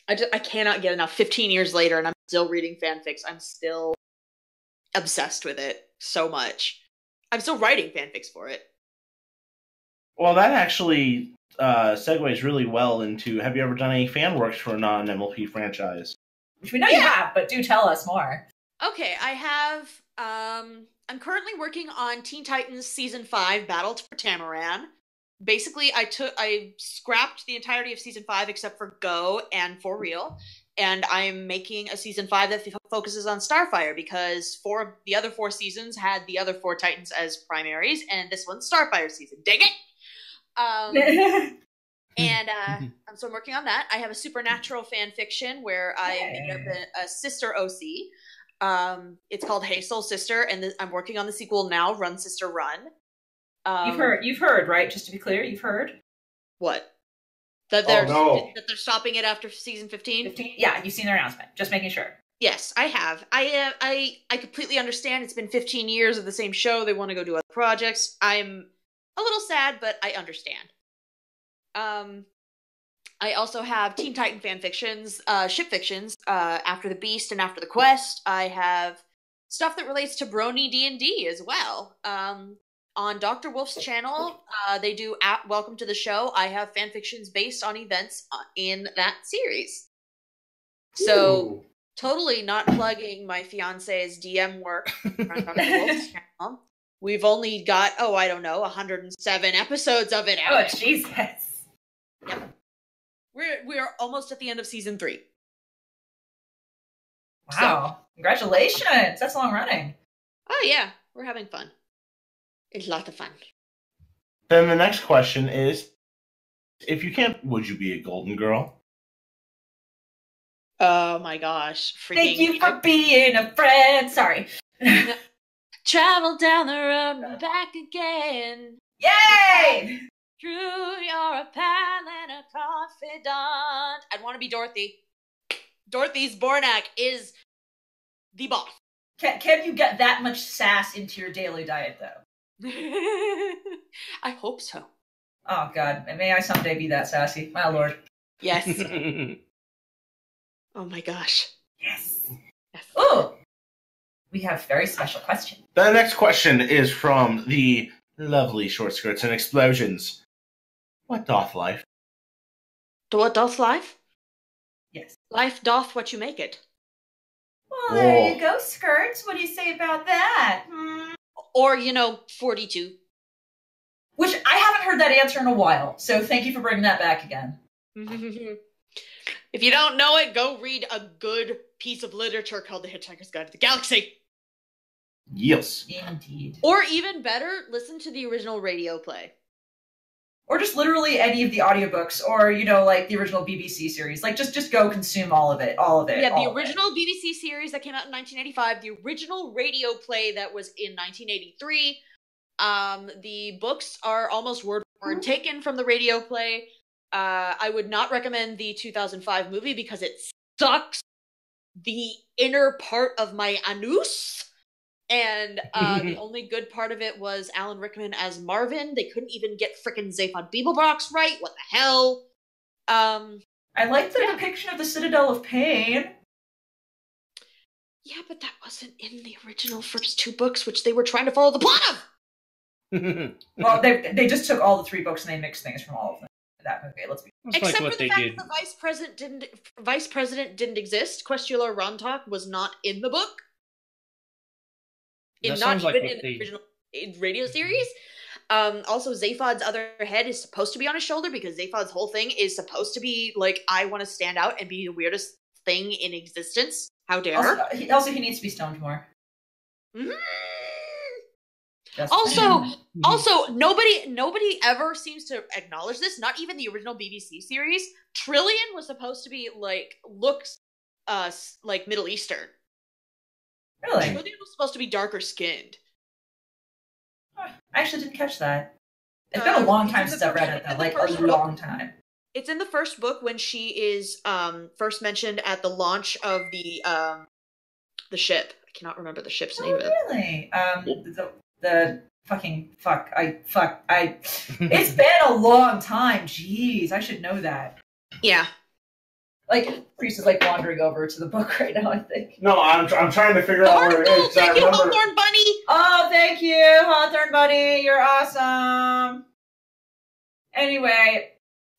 I cannot get enough. 15 years later, and I'm still reading fanfics. I'm still obsessed with it so much. I'm still writing fanfics for it. Well, that actually segues really well into, have you ever done any fan works for a non-MLP franchise? Which we know you have, but do tell us more. Okay, I have, I'm currently working on Teen Titans Season 5, Battle for Tamaran. Basically, I scrapped the entirety of Season 5 except for Go and For Real, and I'm making a Season 5 that focuses on Starfire, because the other 4 seasons had the other 4 Titans as primaries, and this one's Starfire season. Dang it! So I'm working on that. I have a supernatural fan fiction where I made up a sister OC. It's called Hey Soul Sister, and I'm working on the sequel now, Run Sister Run. You've heard, right? Just to be clear, you've heard. What? That they're stopping it after season 15? 15? Yeah, you've seen their announcement. Just making sure. Yes, I have. I completely understand. It's been 15 years of the same show. They want to go do other projects. I'm a little sad, but I understand. I also have Teen Titan fan fictions, ship fictions, After the Beast and After the Quest. I have stuff that relates to Brony D&D as well. On Dr. Wolf's channel, they do Welcome to the Show. I have fan fictions based on events in that series. So, totally not plugging my fiance's DM work on Dr. Wolf's channel. We've only got, 107 episodes of it out. Oh, Jesus. Yep. We're almost at the end of season 3. Wow. So, congratulations. That's long running. Oh, yeah. We're having fun. It's a lot of fun. Then the next question is, if you can't, would you be a golden girl? Oh my gosh. Thank you for being a friend. Sorry. Travel down the road and back again. Yay! True, you're a pal and a confidant. I'd want to be Dorothy. Dorothy's Bornak is the boss. Can you get that much sass into your daily diet, though? I hope so. Oh, God. May I someday be that sassy? My lord. Yes. Oh, my gosh. Yes. Oh! We have a very special question. The next question is from the lovely Short Skirts and Explosions. What doth life? What doth life? Yes. Life doth what you make it. Well, there you go, Skirts. What do you say about that? Or, 42. Which I haven't heard that answer in a while, so thank you for bringing that back again. If you don't know it, go read a good piece of literature called The Hitchhiker's Guide to the Galaxy. Yes. Indeed. Or even better, listen to the original radio play. Or just literally any of the audiobooks, or, like the original BBC series. Like, just go consume all of it. Yeah, the original BBC series that came out in 1985, the original radio play that was in 1983. The books are almost word for word taken from the radio play. I would not recommend the 2005 movie because it sucks the inner part of my anus. And the only good part of it was Alan Rickman as Marvin. They couldn't even get frickin' Zaphod Beeblebrox right. What the hell? I like the depiction of the Citadel of Pain. Yeah, but that wasn't in the original first two books, which they were trying to follow the plot of! Well, they just took all the three books and they mixed things from all of them in that movie. Let's be except for the fact that the vice president didn't exist. Questular Rontok was not in the book. Not even in the original radio series. Also, Zaphod's other head is supposed to be on his shoulder because Zaphod's whole thing is supposed to be like, I want to stand out and be the weirdest thing in existence. How dare? Also, he needs to be stoned more. Also, nobody ever seems to acknowledge this. Not even the original BBC series. Trillian was supposed to be looks like Middle Eastern. Really? Trillian was supposed to be darker skinned. I actually didn't catch that. It's been a long time since I've read it, though. Like, a long time. It's in the first book when she is first mentioned at the launch of the ship. I cannot remember the ship's name. Really? The fucking fuck. It's been a long time. Jeez, I should know that. Yeah. Like, Priest is wandering over to the book right now, I think. No, I'm trying to figure out where it is. Thank you, Hawthorne Bunny! Oh, thank you, Hawthorne Bunny. You're awesome. Anyway,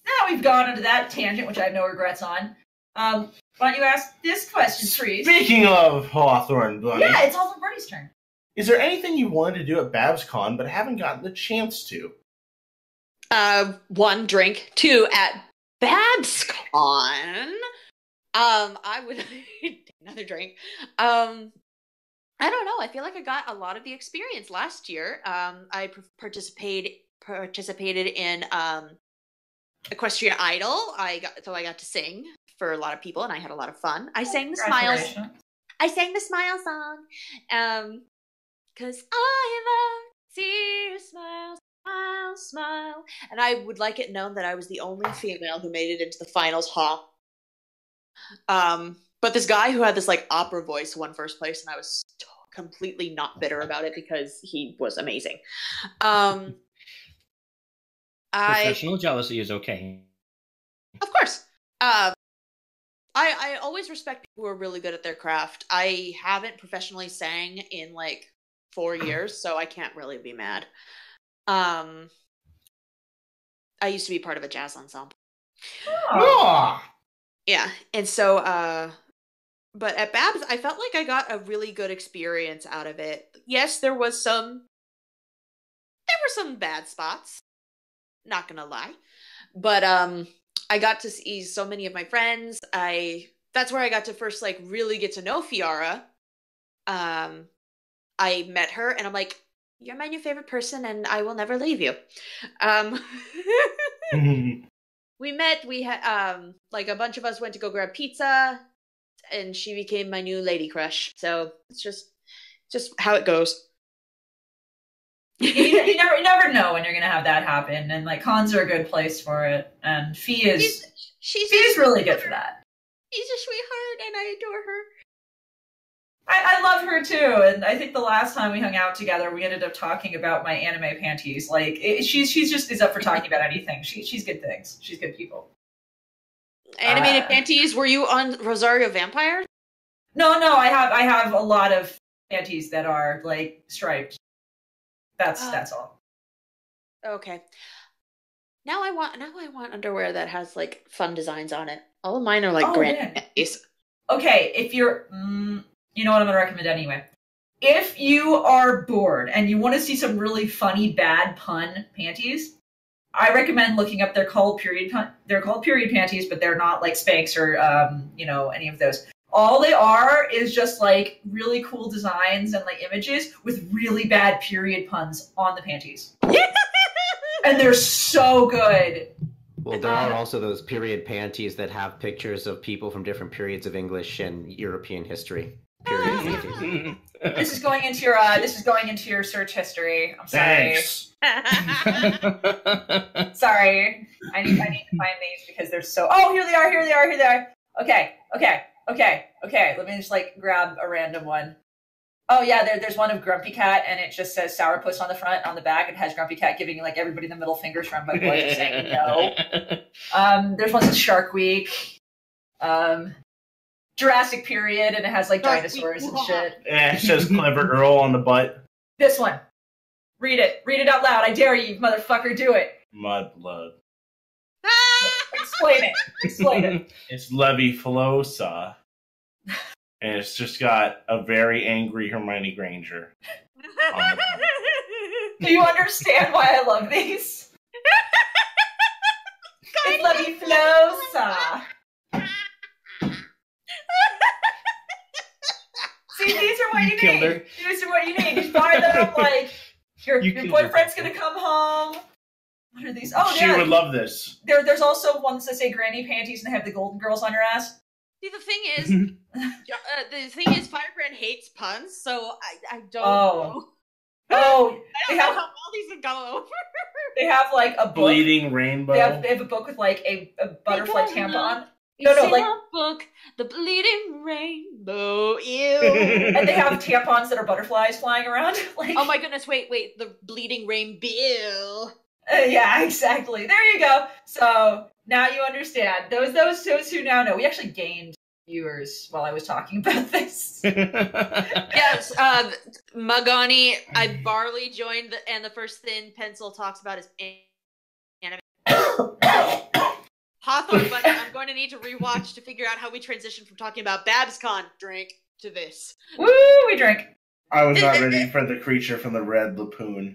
now we've gone into that tangent, which I have no regrets on. Why don't you ask this question, Priest? Speaking of Hawthorne Bunny. Yeah, it's Hawthorne Bunny's turn. Is there anything you wanted to do at Babscon but haven't gotten the chance to? 1, drink. 2, at Babscon, I would another drink. I don't know. I feel like I got a lot of the experience last year. I participated in Equestria Idol. I got to sing for a lot of people, and I had a lot of fun. I sang the smile song. 'Cause I love to see you smile. Smile, smile. And I would like it known that I was the only female who made it into the finals. But this guy who had this opera voice won first place, and I was completely not bitter about it because he was amazing. Professional jealousy is okay. Of course. I always respect people who are really good at their craft. I haven't professionally sang in 4 years, so I can't really be mad. I used to be part of a jazz ensemble. Oh. Yeah, and so, but at Babs, I felt like I got a really good experience out of it. Yes, there were some bad spots, not gonna lie, but, I got to see so many of my friends. That's where I got to first, really get to know Fiara. I met her, and I'm like, You're my new favorite person, and I will never leave you. We met. We had like a bunch of us went to go grab pizza, and she became my new lady crush. So it's just how it goes. you never know when you're gonna have that happen, and like cons are a good place for it. And Fee is she's really good for that. She's a sweetheart, and I adore her. I love her too, and I think the last time we hung out together, we ended up talking about my anime panties. Like she's just is up for talking about anything. She's good things. She's good people. Animated panties. Were you on Rosario Vampire? No. I have a lot of panties that are like striped. That's all. Okay. Now I want underwear that has like fun designs on it. All of mine are like grand panties. Okay, if you're you know what I'm going to recommend anyway. If you are bored and you want to see some really funny bad pun panties, I recommend looking up. They're called period panties, but they're not like Spanx or any of those. All they are is just like really cool designs and like images with really bad period puns on the panties. And they're so good. Well, there are also those period panties that have pictures of people from different periods of English and European history. This is going into your search history. I'm sorry. Thanks. Sorry. I need to find these because they're so. Oh, here they are. Okay. Let me just like grab a random one. Oh yeah, there's one of Grumpy Cat, and it just says Sourpuss on the front. On the back, it has Grumpy Cat giving like everybody the middle fingers from my boy, just saying no. There's one that says Shark Week. Jurassic Period, and it has like dinosaurs and shit. Yeah, it says Clever Earl on the butt. This one. Read it out loud. I dare you, motherfucker, do it. Mudblood. Explain it. It's Leviflosa. And it's just got a very angry Hermione Granger. Do you understand why I love these? It's Leviflosa. See, these are what you need. These are what you need. You buy them like your boyfriend's gonna come home. What are these? Oh, she would love this. There's also ones that say granny panties and they have the Golden Girls on your ass. See, the thing is, Firebrand hates puns, so I don't know. Oh, I don't know how well these would go over. They have like a book. Bleeding Rainbow. They have a book with like a butterfly tampon. Book, The Bleeding Rainbow. Ew. And they have tampons that are butterflies flying around. Like, oh my goodness! Wait, The Bleeding Rainbow. Yeah, exactly. There you go. So now you understand. Those who now know. We actually gained viewers while I was talking about this. Yes, Magani, I barely joined, and the first thing Pencil talks about is anime. Hawthorne, but I'm going to need to rewatch to figure out how we transition from talking about Babscon drink to this. Woo, we drink. I was not ready for the creature from the Red Lapoon.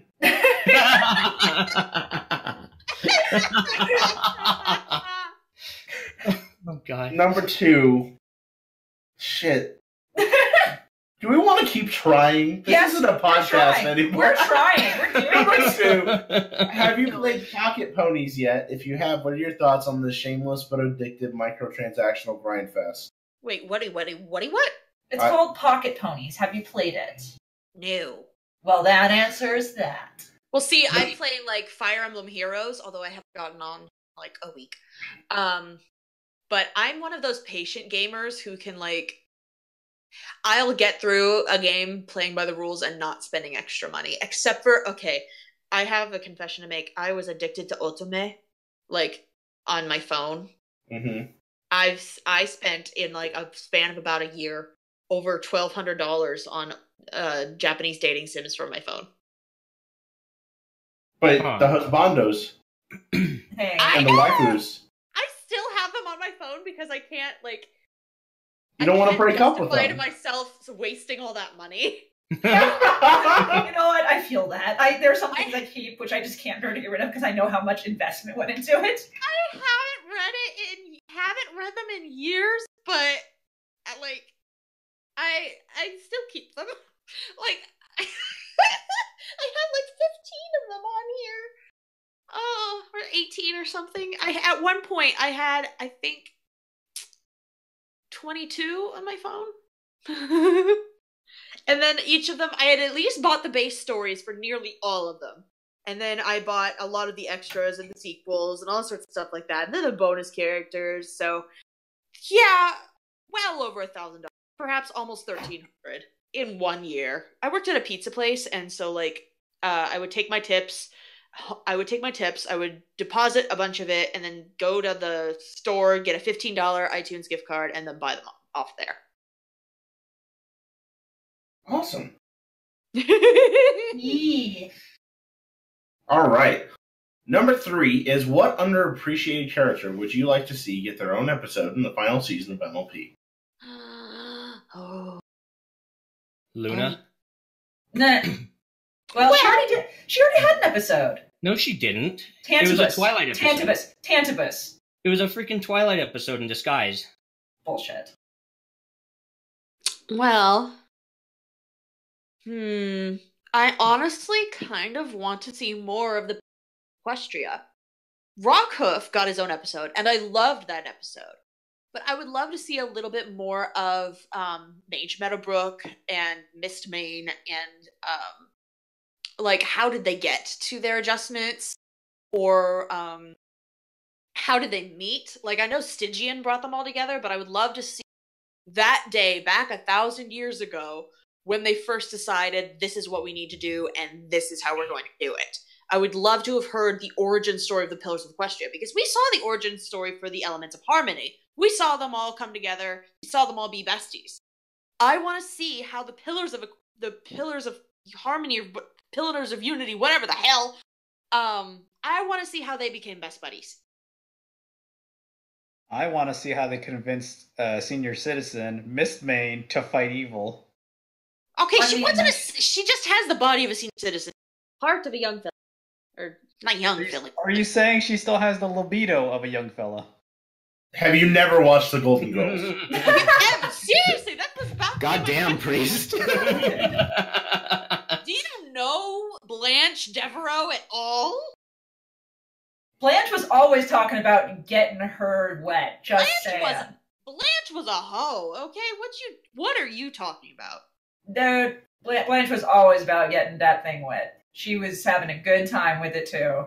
Oh god. Number 2. Shit. Do we want to keep trying? This isn't a podcast anymore. We're trying. We're doing Number 2. Have you played Pocket Ponies yet? If you have, what are your thoughts on the shameless but addictive microtransactional grind fest? Wait, what? It's called Pocket Ponies. Have you played it? No. Well, that answers that. Well, see, I play like Fire Emblem Heroes, although I haven't gotten on like a week. But I'm one of those patient gamers who can like, I'll get through a game playing by the rules and not spending extra money. Except for, okay, I have a confession to make. I was addicted to Otome, like, on my phone. Mm-hmm. I spent, in like a span of about a year, over $1,200 on Japanese dating sims for my phone. But the husbandos and the waifus. I still have them on my phone because I can't, like... You don't want to break up with them. I can't justify to myself wasting all that money. You know what? I feel that. There are some things I keep, which I just can't bear to get rid of because I know how much investment went into it. I haven't read them in years, but I still keep them. Like, I them on here. Oh, we're 18 or something. At one point I had, I think, 22 on my phone. And then each of them, I had at least bought the base stories for nearly all of them. And then I bought a lot of the extras and the sequels and all sorts of stuff like that. And then the bonus characters. So, yeah, well over $1,000. Perhaps almost $1,300 in 1 year. I worked at a pizza place, and so, like, I would take my tips. I would deposit a bunch of it, and then go to the store, get a $15 iTunes gift card, and then buy them off there. Awesome. Yeah. All right. Number 3 is what underappreciated character would you like to see get their own episode in the final season of MLP? Oh. Luna? Nah. Well, she already had an episode. No, she didn't. Tantibus. It was a Twilight episode. Tantibus. It was a freaking Twilight episode in disguise. Bullshit. Well, I honestly kind of want to see more of the Equestria. Rockhoof got his own episode, and I loved that episode. But I would love to see a little bit more of Mage Meadowbrook and Mistmane and like, how did they get to their adjustments? Or how did they meet? Like, I know Stygian brought them all together, but I would love to see that day back 1,000 years ago when they first decided this is what we need to do and this is how we're going to do it. I would love to have heard the origin story of the Pillars of Equestria, because we saw the origin story for the Elements of Harmony. We saw them all come together. We saw them all be besties. I want to see how the Pillars of Harmony, or Pillars of Unity, whatever the hell, I want to see how they became best buddies. I want to see how they convinced senior citizen Mistmane to fight evil. Okay, she just has the body of a senior citizen, heart of a young fella, or not young fella. Are you saying she still has the libido of a young fella? Have you never watched The Golden Girls? Seriously, that was about. Goddamn, priest. Do you know Blanche Devereaux at all? Blanche was always talking about getting her wet. Just saying. Blanche was a hoe. Okay, what are you talking about? Dude, Blanche was always about getting that thing wet. She was having a good time with it too.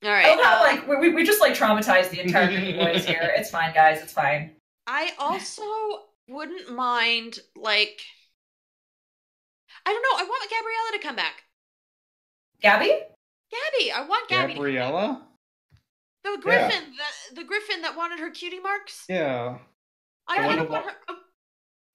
All right. We just like traumatized the entire group of boys here. It's fine, guys. It's fine. I also wouldn't mind, like, I don't know. I want Gabriella to come back. Gabby? Gabby. I want Gabby. Gabriella? The Griffin. Yeah. The Griffin that wanted her cutie marks. Yeah. I kind of want her.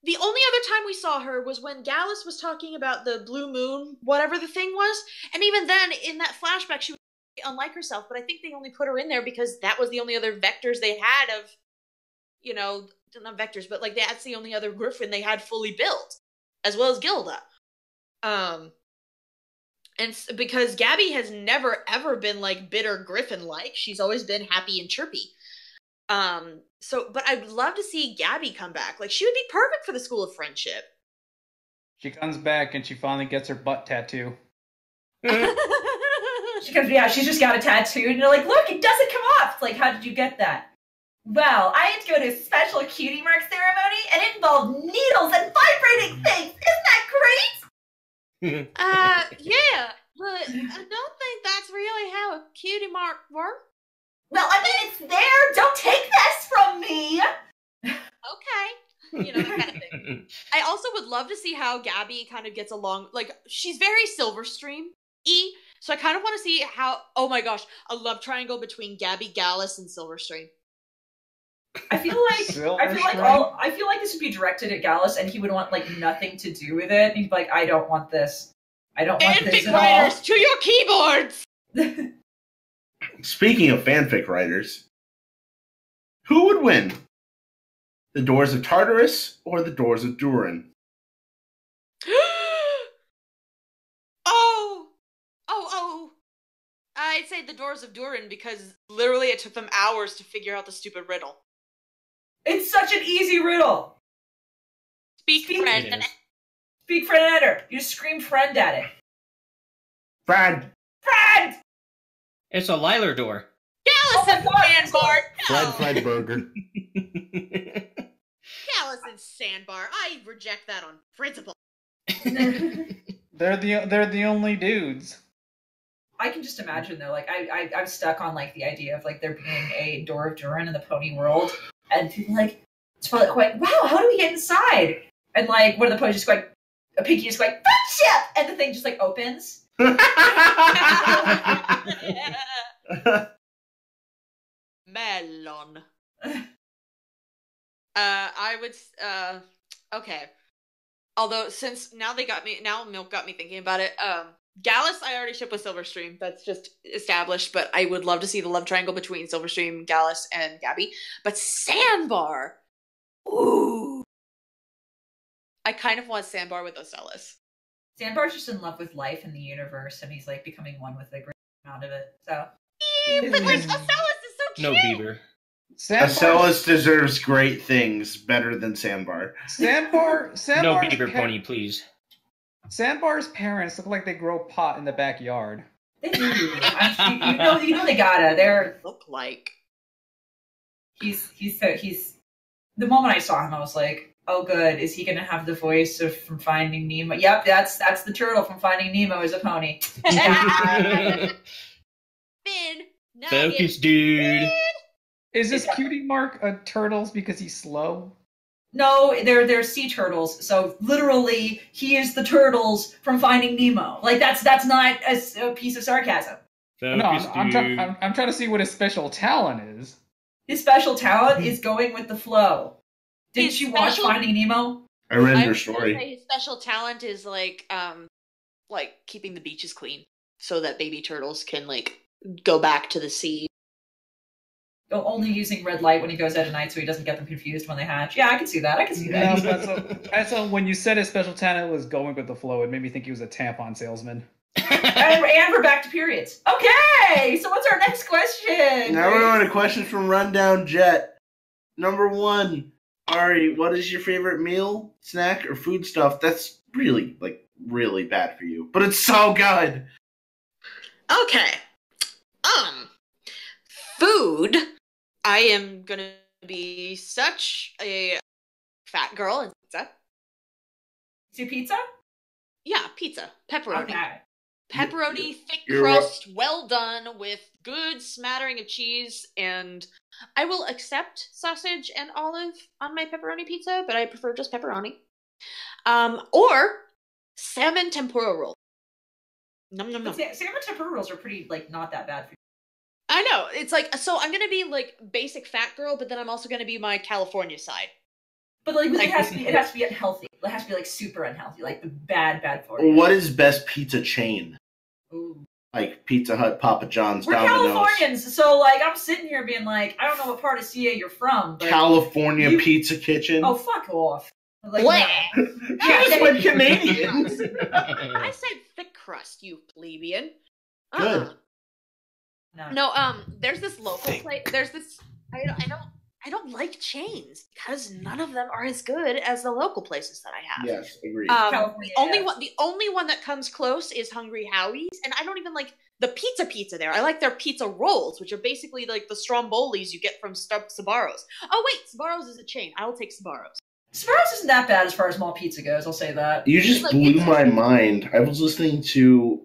The only other time we saw her was when Gallus was talking about the blue moon, whatever the thing was, and even then, in that flashback, she was unlike herself. But I think they only put her in there because that was the only other vectors they had of, you know, not vectors, but like that's the only other Griffin they had fully built, as well as Gilda. And because Gabby has never ever been like bitter Griffin-like, she's always been happy and chirpy. But I'd love to see Gabby come back. Like, she would be perfect for the School of Friendship. She comes back and she finally gets her butt tattoo. She's just got a tattoo, and you're like, look, it doesn't come off. It's like, how did you get that? Well, I had to go to a special cutie mark ceremony, and it involved needles and vibrating things. Isn't that great? Yeah, but I don't think that's really how a cutie mark works. Well, I mean, it's there. Don't take this from me. Okay. You know, that kind of thing. I also would love to see how Gabby kind of gets along. Like, she's very Silverstream-y, so I kind of want to see how, oh my gosh, a love triangle between Gabby, Gallus, and Silverstream. I feel like this would be directed at Gallus, and he would want like nothing to do with it. He'd be like, I don't want this. I don't want this at all. Fanfic writers, to your keyboards! Speaking of fanfic writers, who would win? The Doors of Tartarus or the Doors of Durin? Oh! I'd say the Doors of Durin, because literally it took them hours to figure out the stupid riddle. It's such an easy riddle. Speak friend. Speak friend at her. You just scream friend at it. Brad! It's a Lilar door. Gallus and Sandbar! Fred Burger. Gallus and Sandbar. I reject that on principle. They're the only dudes. I can just imagine though, like I'm stuck on like the idea of like there being a door of Durin in the pony world, and people like it's probably like, wow, how do we get inside? And like one of the ponies just like a Pinky just like ship, and the thing just like opens. Melon. I would okay. Although since now Milk got me thinking about it. Gallus, I already ship with Silverstream. That's just established, but I would love to see the love triangle between Silverstream, Gallus, and Gabby. But Sandbar! Ooh! I kind of want Sandbar with Ocellus. Sandbar's just in love with life and the universe, and he's like becoming one with the great amount of it, so. But like, Ocellus is so cute! No Bieber. Ocellus deserves great things better than Sandbar. Sandbar. No Bieber pony, please. Sandbar's parents look like they grow pot in the backyard. They do. you know they gotta. They're look like. He's the moment I saw him, I was like, oh good, is he gonna have the voice of from Finding Nemo? Yep, that's the turtle from Finding Nemo as a pony. Finn, Focus, dude. Is this cutie mark a turtles because he's slow? No, they're sea turtles. So literally, he is the turtles from Finding Nemo. Like that's not a piece of sarcasm. Focus, I'm trying to see what his special talent is. His special talent is going with the flow. Didn't you watch Finding Nemo? I read your story. Say his special talent is like keeping the beaches clean so that baby turtles can like go back to the sea. Only using red light when he goes out at night so he doesn't get them confused when they hatch. Yeah, I can see that. No, when you said his special talent was going with the flow, it made me think he was a tampon salesman. and we're back to periods. Okay, so what's our next question? Now we're on a question from Rundown Jet. Number 1, Ari, what is your favorite meal, snack, or food stuff that's really bad for you, but it's so good? Okay. Food. I am gonna be such a fat girl in pizza. To pizza? Yeah, pizza. Pepperoni. Okay. Pepperoni, thick crust, well done, with good smattering of cheese, and I will accept sausage and olive on my pepperoni pizza, but I prefer just pepperoni. Or salmon tempura roll. Nom nom nom. Salmon tempura rolls are pretty, not that bad for you. I know. It's like, so I'm going to be, basic fat girl, but then I'm also going to be my California side. But, it has to be unhealthy. It has to be, super unhealthy. The bad for you. What is best pizza chain? Ooh. Like Pizza Hut, Papa John's, We're Domino's. Californians, so, I'm sitting here being I don't know what part of CA you're from, but... California Pizza Kitchen. Oh, fuck off. What? No. Just like Canadians. I said thick crust, you plebeian. Good. No, there's this local place. There's this. I don't like chains because none of them are as good as the local places that I have. Yes, agreed. The only one that comes close is Hungry Howie's, and I don't even like the pizza there. I like their pizza rolls, which are basically like the strombolis you get from Sbarro's. Oh wait, Sbarro's is a chain. I will take Sbarro's. Sbarro's isn't that bad as far as mall pizza goes. I'll say that. You just blew my mind. I was listening to.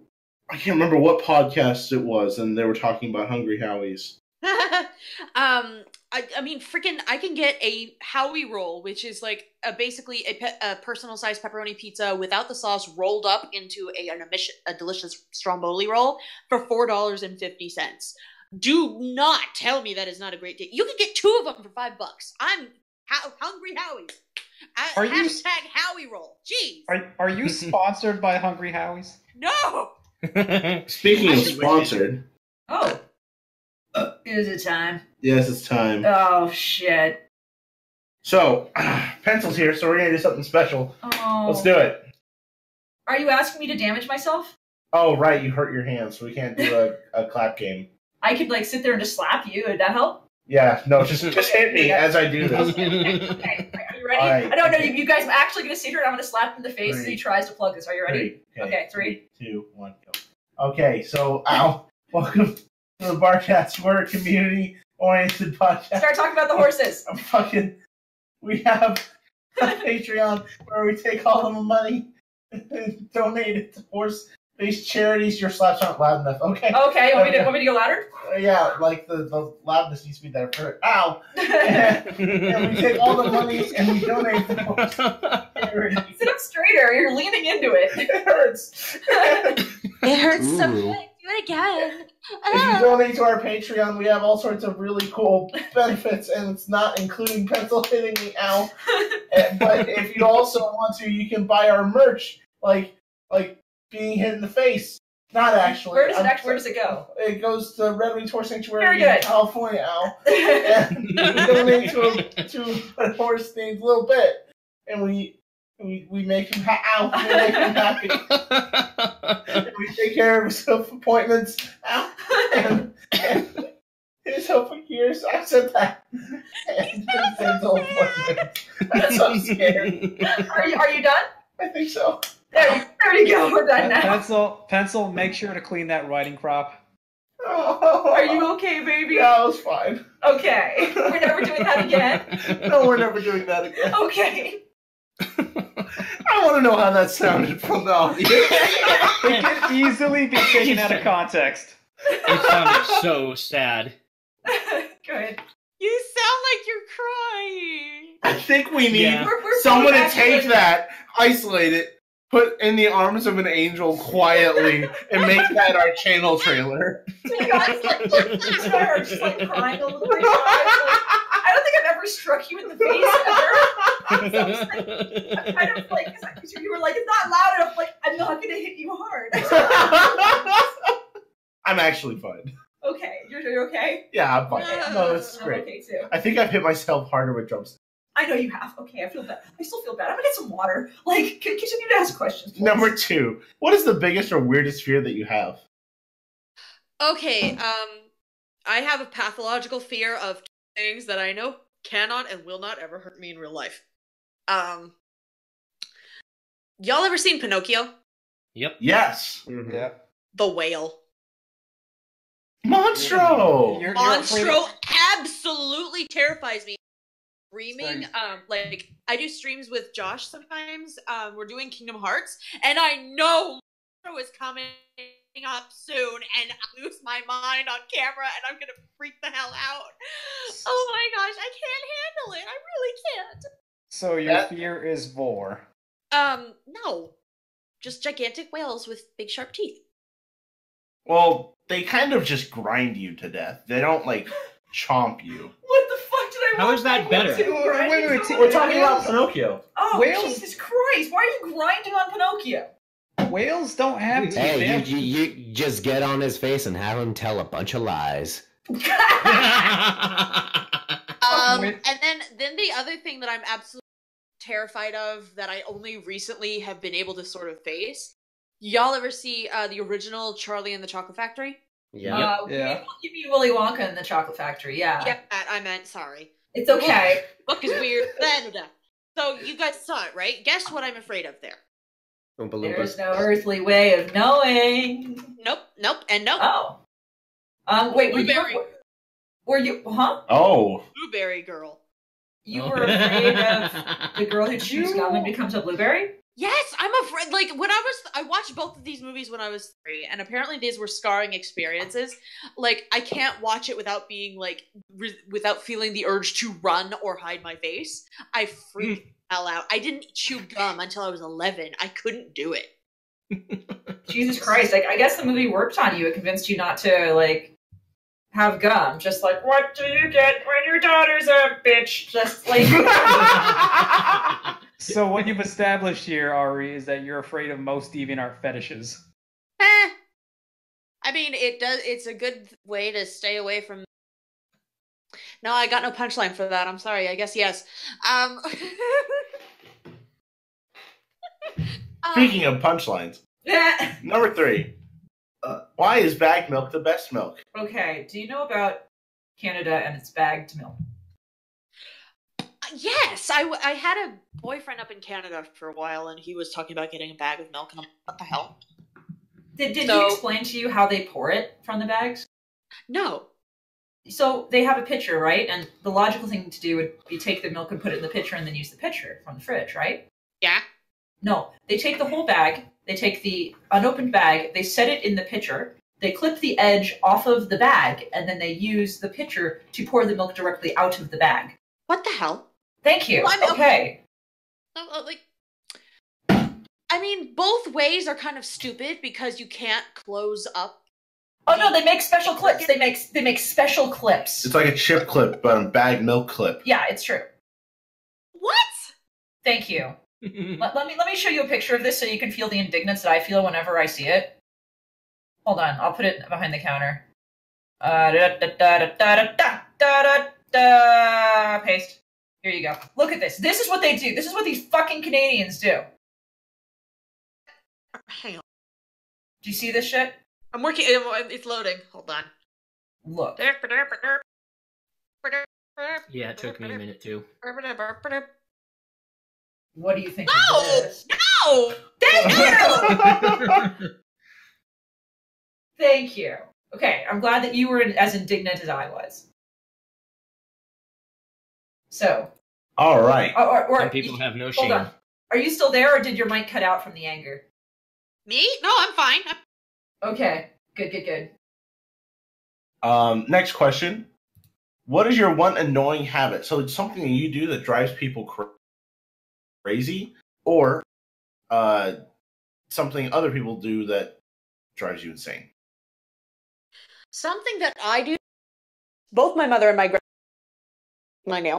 I can't remember what podcast it was, and they were talking about Hungry Howie's. I mean, freaking, I can get a Howie roll, which is basically a personal-sized pepperoni pizza without the sauce rolled up into a delicious stromboli roll for $4.50. Do not tell me that is not a great deal. You can get 2 of them for $5. I'm Hungry Howie's. Hashtag Howie roll. Jeez. Are you sponsored by Hungry Howie's? No. Speaking of sponsored. Oh. Is it time? Yes, it's time. Oh, shit. So, Pencil's here, so we're going to do something special. Oh. Let's do it. Are you asking me to damage myself? Oh, right, you hurt your hands, so we can't do a clap game. I could, sit there and just slap you. Would that help? Yeah, no, just hit me as I do this. Okay. Are you ready? Right. I don't know. You guys are actually going to sit here and I'm going to slap him in the face as he tries to plug this. Are you ready? 3. Okay, 3. 2, 1, go. Okay, so welcome to the Barcast. We're a community-oriented podcast. Start talking about the horses. We have a Patreon where we take all the money and donate it to horse-based charities. Your slaps aren't loud enough. Okay. Okay, want me to go louder? Yeah, like the loudness needs to be there for ow. And we take all the money and we donate to horse charities. Sit up straighter. You're leaning into it. It hurts. It hurts so Ooh. quick. Do it again. If you donate to our Patreon, we have all sorts of really cool benefits, and it's not including pencil hitting me, ow. But if you also want to, you can buy our merch, like being hit in the face. Not actually. Where does it go? It goes to Red Wings Horse Sanctuary Very in good. California, ow. And we donate to a horse named Little Bit, and we make him happy. And we take care of his health appointments. Ow. And his health years. I said that. And his dental appointments. That's so scared. Are you done? I think so. There you go. We're done now. Pencil, make sure to clean that writing crop. Are you okay, baby? Yeah, I was fine. Okay. We're never doing that again? No, we're never doing that again. Okay. I want to know how that sounded from the audience. It can easily be taken out of context. It sounded so sad. Good. You sound like you're crying. I think we need We're someone to actually- take that, isolate it, put in the arms of an angel quietly, and make that our channel trailer. So you guys are just crying a little bit. I don't think I've ever struck you in the face ever. I'm kind of because you were like, it's not loud enough. Like, I'm not going to hit you hard. I'm actually fine. Okay, you're okay. Yeah, I'm fine. No, that's I'm great. okay too. I think I've hit myself harder with drumsticks. I know you have. Okay, I feel bad. I still feel bad. I'm gonna get some water. Continue to ask questions. Please. Number 2, what is the biggest or weirdest fear that you have? Okay, I have a pathological fear of things that I know cannot and will not ever hurt me in real life. Y'all ever seen Pinocchio? Yep. Yes. Mhm. Yeah. The whale. Monstro! You're Monstro absolutely terrifies me. Screaming, Sorry. I do streams with Josh sometimes. We're doing Kingdom Hearts, and I know Monstro is coming up soon, and I lose my mind on camera, and I'm gonna freak the hell out. Oh my gosh, I can't handle it. I really can't. So your fear is vor. No, just gigantic whales with big sharp teeth. Well, they kind of just grind you to death. They don't, chomp you. What the fuck did I? How is that better? Wait, We're talking about Pinocchio. Oh, Whales? Jesus Christ! Why are you grinding on Pinocchio? Whales don't have teeth. Hey, They have- you just get on his face and have him tell a bunch of lies. And then the other thing that I'm absolutely terrified of that I only recently have been able to sort of face. Y'all ever see the original Charlie and the Chocolate Factory? Yeah. Yeah. You mean Willy Wonka and the Chocolate Factory? Yeah. Yep, that I meant. Sorry. It's okay. Book is weird. So you guys saw it, right? Guess what I'm afraid of there? Oompa There's Loompas. no earthly way of knowing. Nope, and nope. Oh. Wait. Blueberry. Were you? Huh? Oh. Blueberry girl. You were afraid of the girl who chews gum and becomes a blueberry? Yes, I'm afraid. When I watched both of these movies when I was 3, and apparently these were scarring experiences. I can't watch it without being without feeling the urge to run or hide my face. I freaked the hell out. I didn't chew gum until I was 11. I couldn't do it. Jesus Christ! I guess the movie worked on you. It convinced you not to have gum. Just what do you get when your daughter's a bitch? Just So what you've established here, Ari, is that you're afraid of most DeviantArt fetishes. I mean, it's a good way to stay away from... No, I got no punchline for that. I'm sorry. I guess yes. Speaking of punchlines, number 3. Why is bagged milk the best milk? Okay, do you know about Canada and its bagged milk? Yes, I had a boyfriend up in Canada for a while, and he was talking about getting a bag of milk, and I'm like, what the hell? Did he explain to you how they pour it from the bags? No. So they have a pitcher, right? And the logical thing to do would be take the milk and put it in the pitcher and then use the pitcher from the fridge, right? Yeah. No, they take the whole bag, they take the unopened bag, they set it in the pitcher, they clip the edge off of the bag, and then they use the pitcher to pour the milk directly out of the bag. What the hell? Thank you. Well, okay. I mean, both ways are kind of stupid because you can't close up. Oh no, they make special clips. They make special clips. It's like a chip clip, but a bag milk clip. Yeah, it's true. What? Thank you. let me show you a picture of this so you can feel the indignance that I feel whenever I see it. Hold on, I'll put it behind the counter. Paste. Here you go. Look at this. This is what they do. This is what these fucking Canadians do. Hang on. Do you see this shit? I'm working. It's loading. Hold on. Look. Yeah, it took me a minute too. What do you think of this? No! Thank you! Thank you. Okay, I'm glad that you were as indignant as I was. So. All right. Some people have no shame. Hold on. Are you still there, or did your mic cut out from the anger? Me? No, I'm fine. Okay. Good. Next question. What is your one annoying habit? So it's something that you do that drives people crazy, or something other people do that drives you insane? Something that I do. Both my mother and my nail.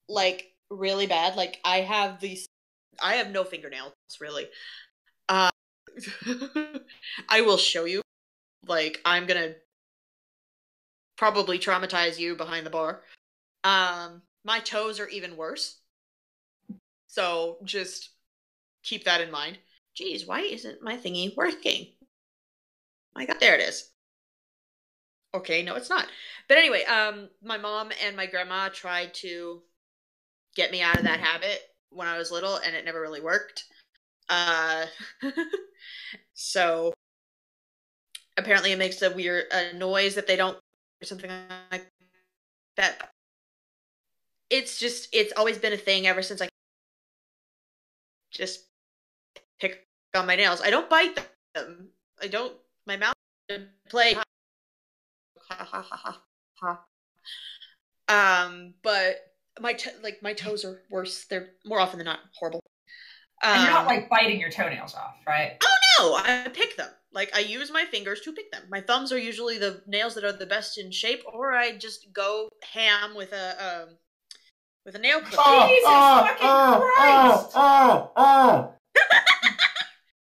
Like, really bad. Like, I have no fingernails, really. I will show you. Like, I'm gonna probably traumatize you behind the bar. My toes are even worse. So, just keep that in mind. Geez, why isn't my thingy working? My God, there it is. Okay, no, it's not. But anyway, my mom and my grandma tried to get me out of that habit when I was little, and it never really worked. So apparently it makes a weird noise that they don't, or something like that. It's always been a thing ever since I just pick on my nails. I don't bite them. My mouth doesn't play. But my toes are worse. They're more often than not horrible. And you're not like biting your toenails off, right? Oh no, I pick them. Like, I use my fingers to pick them. My thumbs are usually the nails that are the best in shape, or I just go ham with a nail clip. Jesus fucking Christ!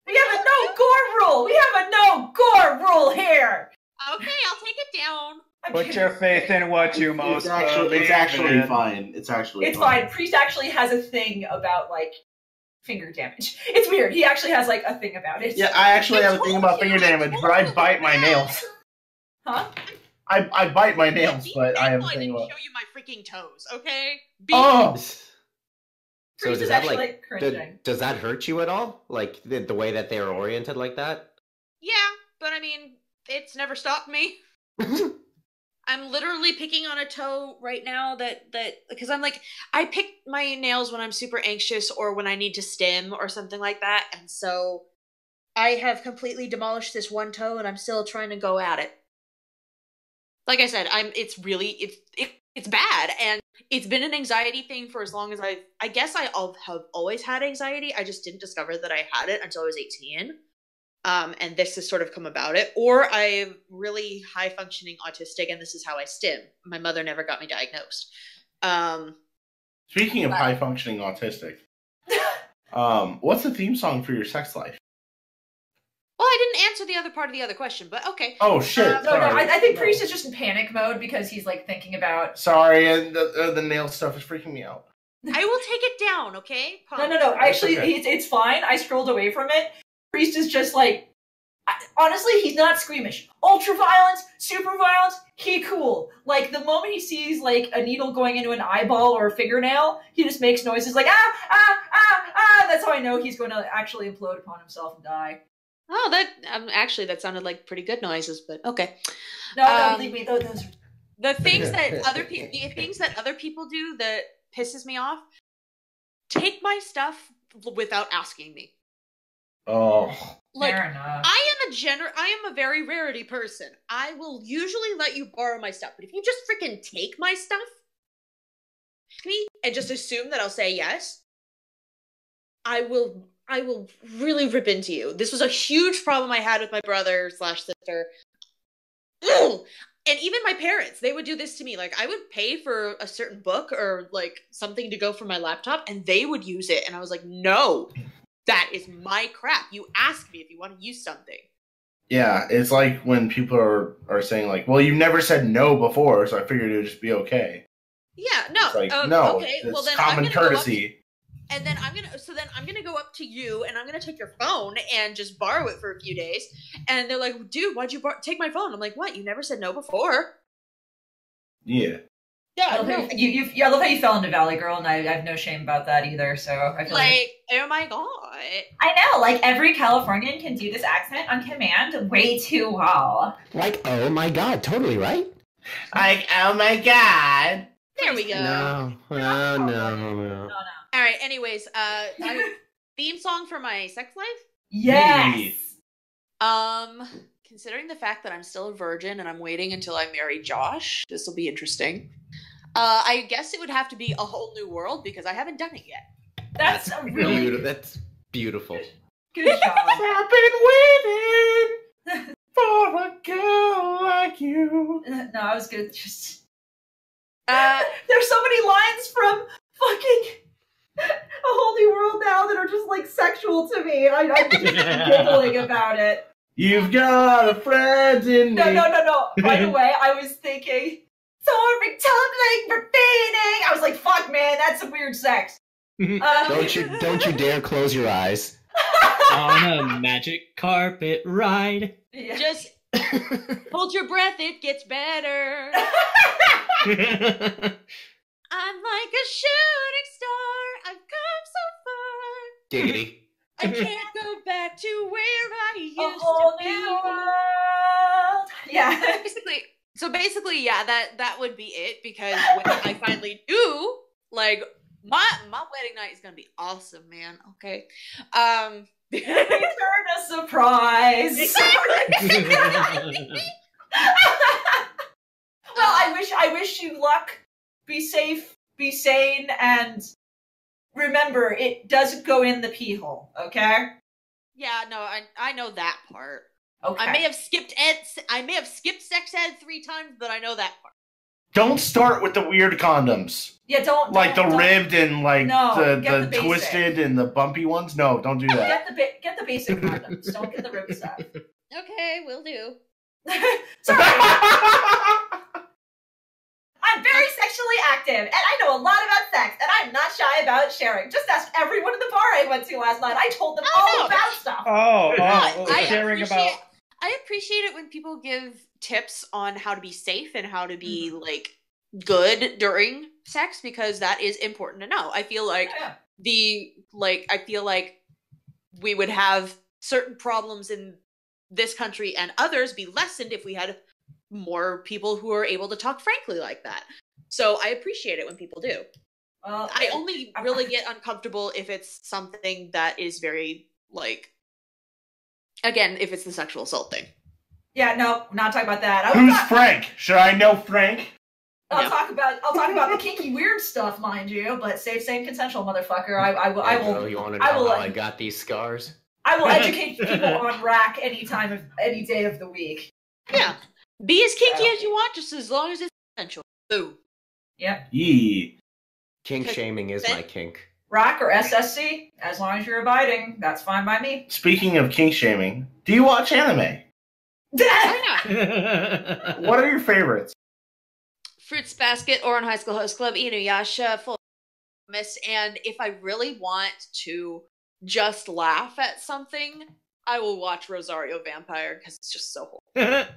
We have a no gore rule. We have a no gore rule here. Okay, I'll take it down. Put your faith in what you most It's actually fine. It's fine. Priest actually has a thing about, like, finger damage. It's weird. He actually has, like, a thing about it. Yeah, I actually have a thing about finger damage, but I bite my nails. Huh? I bite my nails, but I have a thing about... show you my freaking toes, okay? So does that, like, does that hurt you at all? Like, the way that they're oriented like that? Yeah, but I mean, it's never stopped me. I'm literally picking on a toe right now because I'm like, I pick my nails when I'm super anxious or when I need to stim or something like that. And so I have completely demolished this one toe and I'm still trying to go at it. Like I said, it's bad. And it's been an anxiety thing for as long as I guess I have always had anxiety. I just didn't discover that I had it until I was 18. And this has sort of come about it. Or I'm really high-functioning autistic, and this is how I stim. My mother never got me diagnosed. Speaking of high-functioning autistic, what's the theme song for your sex life? Well, I didn't answer the other part of the other question, but okay. Oh, shit. No, I think Priest is just in panic mode because he's, like, thinking about... Sorry, and the nail stuff is freaking me out. I will take it down, okay? No. Actually, okay. It's fine. I scrolled away from it. Priest is just like, honestly, he's not squeamish. Ultra violence, super violence, he cool. Like, the moment he sees, like, a needle going into an eyeball or a fingernail, he just makes noises like, ah. That's how I know he's going to actually implode upon himself and die. Oh, actually that sounded like pretty good noises, but okay. No, leave me. Those are... The things that other people do that pisses me off. Take my stuff without asking me. Oh, fair enough. I am a very rarity person. I will usually let you borrow my stuff, but if you just freaking take my stuff and just assume that I'll say yes, I will really rip into you. This was a huge problem I had with my brother/sister. And even my parents, they would do this to me. Like, I would pay for a certain book or, like, something to go for my laptop, and they would use it. And I was like, no, that is my crap. You ask me if you want to use something. Yeah, it's like when people are saying, like, well, you never said no before, so I figured it would just be okay. Yeah, no. It's like, no, okay, it's well, then common courtesy. And then I'm gonna go up to you and I'm gonna take your phone and just borrow it for a few days. And they're like, dude, why'd you take my phone? I'm like, what? You never said no before. Yeah. Yeah, I love how you fell into Valley Girl, and I have no shame about that either. So I feel like, oh my god, I know, like every Californian can do this accent on command way too well. Like, oh my god, totally right. Like, oh my god. There we go. No. All right. Anyways, theme song for my sex life. Yes. Considering the fact that I'm still a virgin and I'm waiting until I marry Josh, this will be interesting. I guess it would have to be A Whole New World because I haven't done it yet. That's a really beautiful. That's beautiful. good job. I've been waiting for a girl like you. No, I was gonna just. There's so many lines from fucking A Whole New World now that are just like sexual to me. I'm just giggling about it. You've got a friend in me. No. By the way, I was thinking, sorry, tumbling, repeating. I was like, fuck, man, that's some weird sex. Don't you dare close your eyes. On a magic carpet ride. Yeah. Just hold your breath, it gets better. I'm like a shooting star. I've come so far. Giggity. I can't go back to where I used A whole to new be. world. Yeah. Basically, yeah, that would be it because when I finally do, like, my wedding night is gonna be awesome, man. Okay. Return a surprise. Well, I wish you luck. Be safe, be sane, and remember, it doesn't go in the pee hole, okay? Yeah, no, I know that part. Okay. I may have skipped sex ed 3 times, but I know that part. Don't start with the weird condoms. Yeah, don't Like the ribbed and like the basic. twisted and the bumpy ones. No, don't do that. Get the basic condoms. Don't get the ribbed stuff. Okay, will do. Sorry. I'm very sexually active, and I know a lot about sex, and I'm not shy about sharing. Just ask everyone at the bar I went to last night. I told them all about stuff. I appreciate it when people give tips on how to be safe and how to be like good during sex because that is important to know. I feel like we would have certain problems in this country and others be lessened if we had more people who are able to talk frankly like that. So I appreciate it when people do. Well, I only really get uncomfortable if it's something that is very like, again, if it's the sexual assault thing. Yeah, no, not talking about that. Who's Frank? Should I know Frank? I'll talk about the kinky weird stuff, mind you, but safe, sane, consensual, motherfucker. I will. You want to know how I got these scars? I will educate people on rack any day of the week. Yeah, be as kinky as you want, just as long as it's consensual. Boom. Yep. Yee. Kink shaming is my kink. Rack or SSC, as long as you're abiding, that's fine by me. Speaking of kink shaming, do you watch anime? Why not? What are your favorites? Fruits Basket, Oran High School Host Club, Inuyasha, Full Miss, and if I really want to just laugh at something, I will watch Rosario Vampire because it's just so horrible.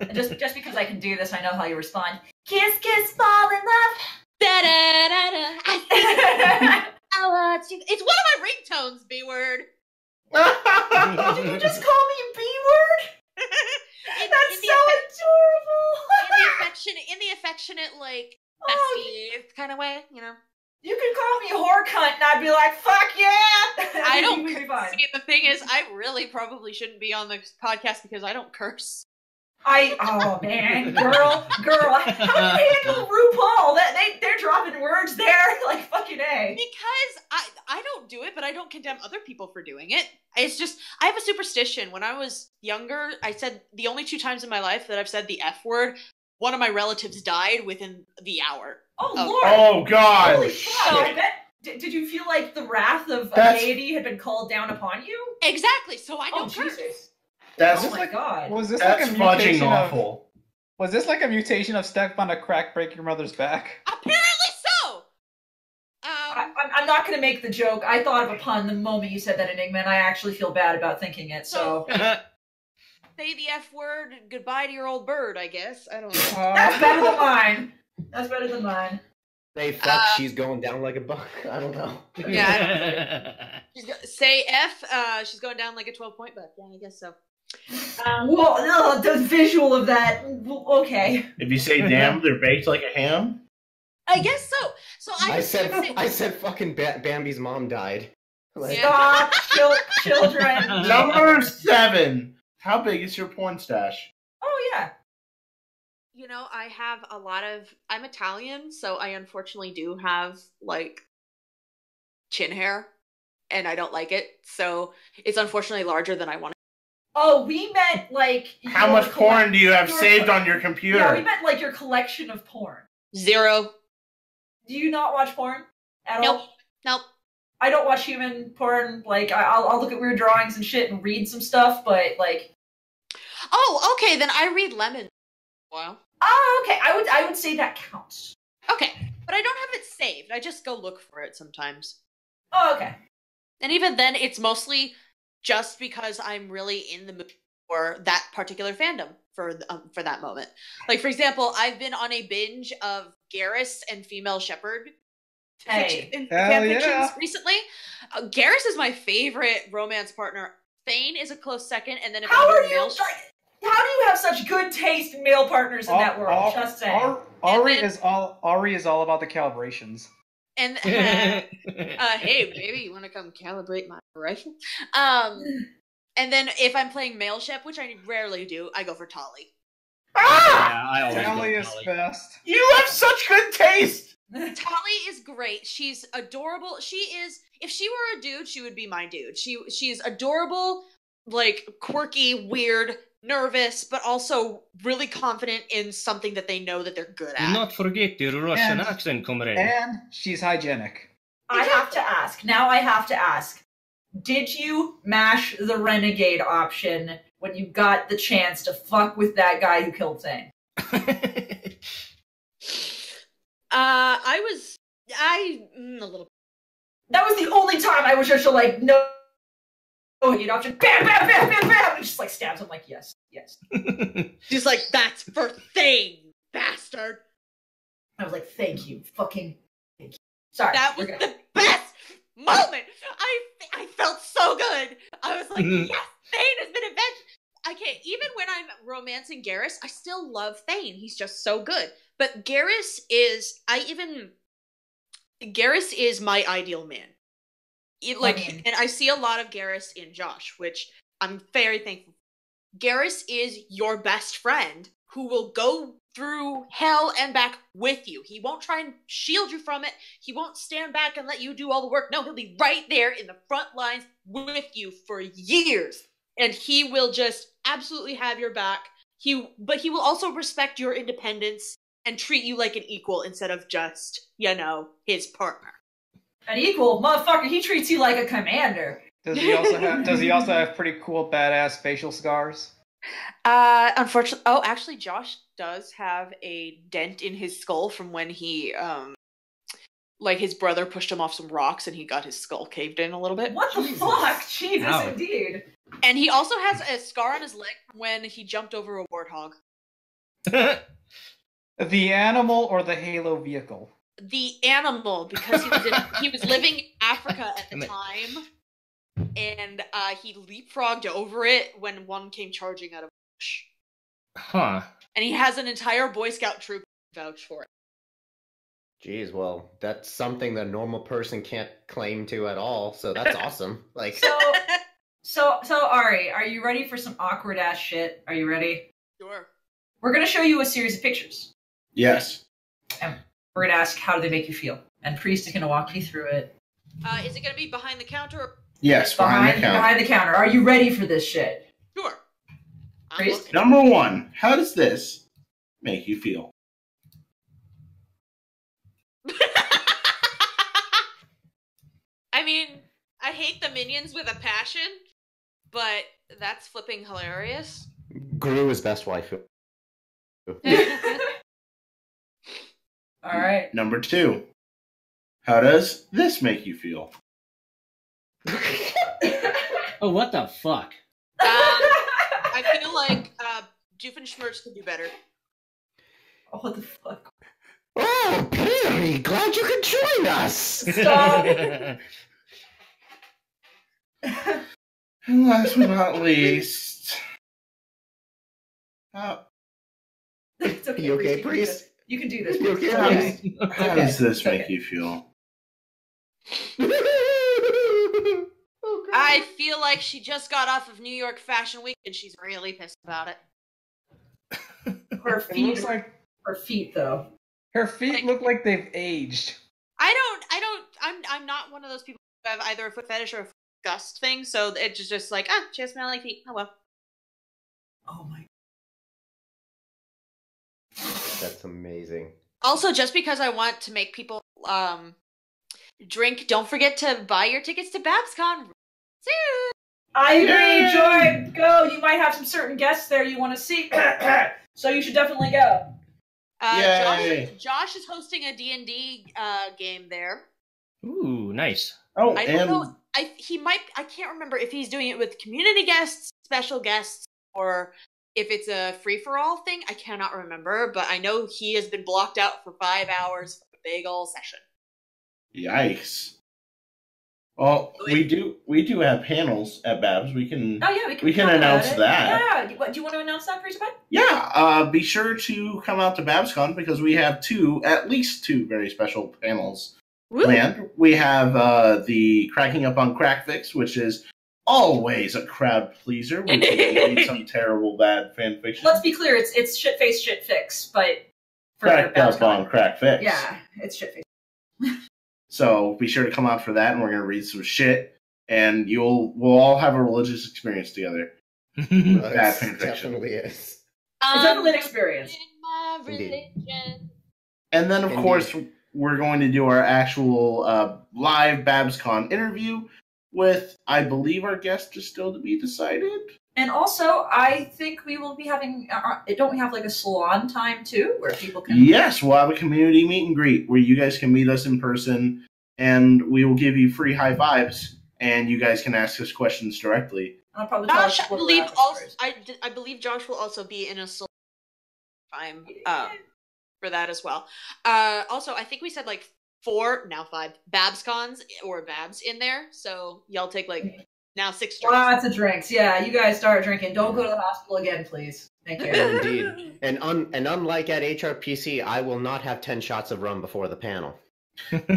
And just because I can do this, I know how you respond. Kiss, kiss, fall in love. Da da da da. I want you. It's one of my ringtones. B word. Did you just call me affectionate, like, festive kind of way, you know? You can call me whore cunt and I'd be like, fuck yeah! I don't see, the thing is, I really probably shouldn't be on the podcast because I don't curse. Oh man, girl, how do you handle RuPaul? They're dropping words there, like fucking A. Because I don't do it, but I don't condemn other people for doing it. It's just, I have a superstition. When I was younger, I said the only 2 times in my life that I've said the F word, one of my relatives died within the hour. Oh Lord! Oh God! Holy fuck! Did you feel like the wrath of deity had been called down upon you? Exactly. So I don't curse. Jesus. That's oh my God! Was this that's like a mutation awful. Was this like a mutation of step on a crack, break your mother's back? Apparently so. I'm not going to make the joke. I thought of a pun the moment you said that, Enigma, and I actually feel bad about thinking it. So say the F word. Goodbye to your old bird. I guess. I don't know. That's better than mine. That's better than mine. Say fuck, she's going down like a buck. I don't know. Yeah. Say F, she's going down like a 12-point buck. Yeah, I guess so. Well, the visual of that. Okay. If you say damn, they're baked like a ham. I guess so. So I said fucking Bambi's mom died. Like, stop, children. Number 7. How big is your porn stash? Oh yeah. You know, I have a lot of. I'm Italian, so I unfortunately do have like chin hair, and I don't like it. So it's unfortunately larger than I want. Oh, we meant like. How much porn do you have saved on your computer? Yeah, we meant like your collection of porn. 0. Do you not watch porn at all? Nope. I don't watch human porn. Like, I'll look at weird drawings and shit and read some stuff, but like. Oh, okay. Then I read Lemon. Wow. Oh, okay. I would say that counts. Okay, but I don't have it saved. I just go look for it sometimes. Oh, okay. And even then, it's mostly just because I'm really in the mood for that particular fandom for that moment. Like, for example, I've been on a binge of Garrus and Female Shepherd fanfictions recently. Garrus is my favorite romance partner. Thane is a close second, and then if how do you have such good taste in male partners in that world? Just saying. Ari is all about the calibrations. And hey, baby, you want to come calibrate my rifle? And then if I'm playing male ship, which I rarely do, I go for Tali. Ah! Yeah, I always Tali go is Tali. best. You have such good taste. Tali is great. She's adorable. She is. If she were a dude, she would be my dude. She's adorable, like quirky, weird, nervous, but also really confident in something that they know that they're good at. Do not forget the Russian accent, comrade. And she's hygienic. I have to ask. Did you mash the renegade option when you got the chance to fuck with that guy who killed Thane? A little. That was the only time I was just like, no. Renegade option, bam, bam, bam, bam, bam, and just like stabs him like, yes. She's like, that's for Thane, bastard. I was like, thank you, fucking thank you. Sorry. That was the best moment. I felt so good. I was like, yes, Thane has been avenged. Even when I'm romancing Garrus, I still love Thane. He's just so good. But Garrus is my ideal man. And I see a lot of Garrus in Josh, which I'm very thankful for. Garrus is your best friend who will go through hell and back with you. He won't try and shield you from it. He won't stand back and let you do all the work. No, he'll be right there in the front lines with you for years. And he will just absolutely have your back. But he will also respect your independence and treat you like an equal instead of just, his partner. An equal? Motherfucker, he treats you like a commander. Does he also have pretty cool badass facial scars? Unfortunately, actually Josh does have a dent in his skull from when he his brother pushed him off some rocks and he got his skull caved in a little bit. What the fuck? Jesus, indeed. And he also has a scar on his leg from when he jumped over a warthog. The animal or the Halo vehicle? The animal, because he was living in Africa at the time, and he leapfrogged over it when one came charging out of a bush. Huh. And he has an entire Boy Scout troop vouch for it. Geez, well, that's something that a normal person can't claim to at all. So that's awesome. Like, so Ari, are you ready for some awkward ass shit? Are you ready? Sure. We're gonna show you a series of pictures. Yes. And we're gonna ask how do they make you feel, and Priest is gonna walk you through it. Is it gonna be behind the counter? Yes, behind the counter. Behind the counter. Are you ready for this shit? Sure. Priest? Number 1, how does this make you feel? I mean, I hate the minions with a passion, but that's flipping hilarious. Gru is best waifu. All right. Number 2, how does this make you feel? Oh, what the fuck? I feel like Doofenshmirtz could do better. Oh, what the fuck? Oh, Perry, glad you could join us. Stop. And last but not least, It's okay, You okay, Priest? Priest? You can do this. You okay, Priest. Priest? how does this make you feel? I feel like she just got off of New York Fashion Week and she's really pissed about it. Her It feet. looks like Her feet, though. her feet look like they've aged. I'm not one of those people who have either a foot fetish or a foot gust thing, so it's just like, she has smelly feet. Oh well. Oh my. That's amazing. Also, just because I want to make people drink, don't forget to buy your tickets to Babscon soon. I agree, Joy. Go. You might have some certain guests there you want to see, so you should definitely go. Yay. Josh is hosting a D&D game there. Ooh, nice. Oh, I don't know. I can't remember if he's doing it with community guests, special guests, or if it's a free-for-all thing. I cannot remember, but I know he has been blocked out for 5 hours for a big ol' session. Yikes. Well, we do have panels at Babs. We can we can announce that. Yeah. What, do you want to announce that, Priest? Yeah. Be sure to come out to Babscon because we have at least two very special panels planned. We have the Cracking Up on Crack Fix, which is always a crowd pleaser. We can read some terrible bad fan fiction. Let's be clear. It's shit face, shit fix, but for Cracked Up on Crack Fix. Yeah, it's shit face. So be sure to come out for that, and we're going to read some shit, and we'll all have a religious experience together. Bad fan fiction. Definitely is. It's definitely an experience. In my religion. And then, of course, we're going to do our actual live Babscon interview with, I believe, our guest is still to be decided. And also, I think we will be having, don't we have like a salon time too, where people can... Yes, we'll have a community meet and greet where you guys can meet us in person, and we will give you free high fives, and you guys can ask us questions directly. I'll probably Josh, I believe Josh will also be in a salon time for that as well. Also, I think we said like 4, now 5 Babscons or Babs in there, so y'all take like now 6 drinks. Lots of drinks. Yeah, you guys start drinking. Don't go to the hospital again, please. Thank you. Indeed. And unlike at HRPC, I will not have 10 shots of rum before the panel.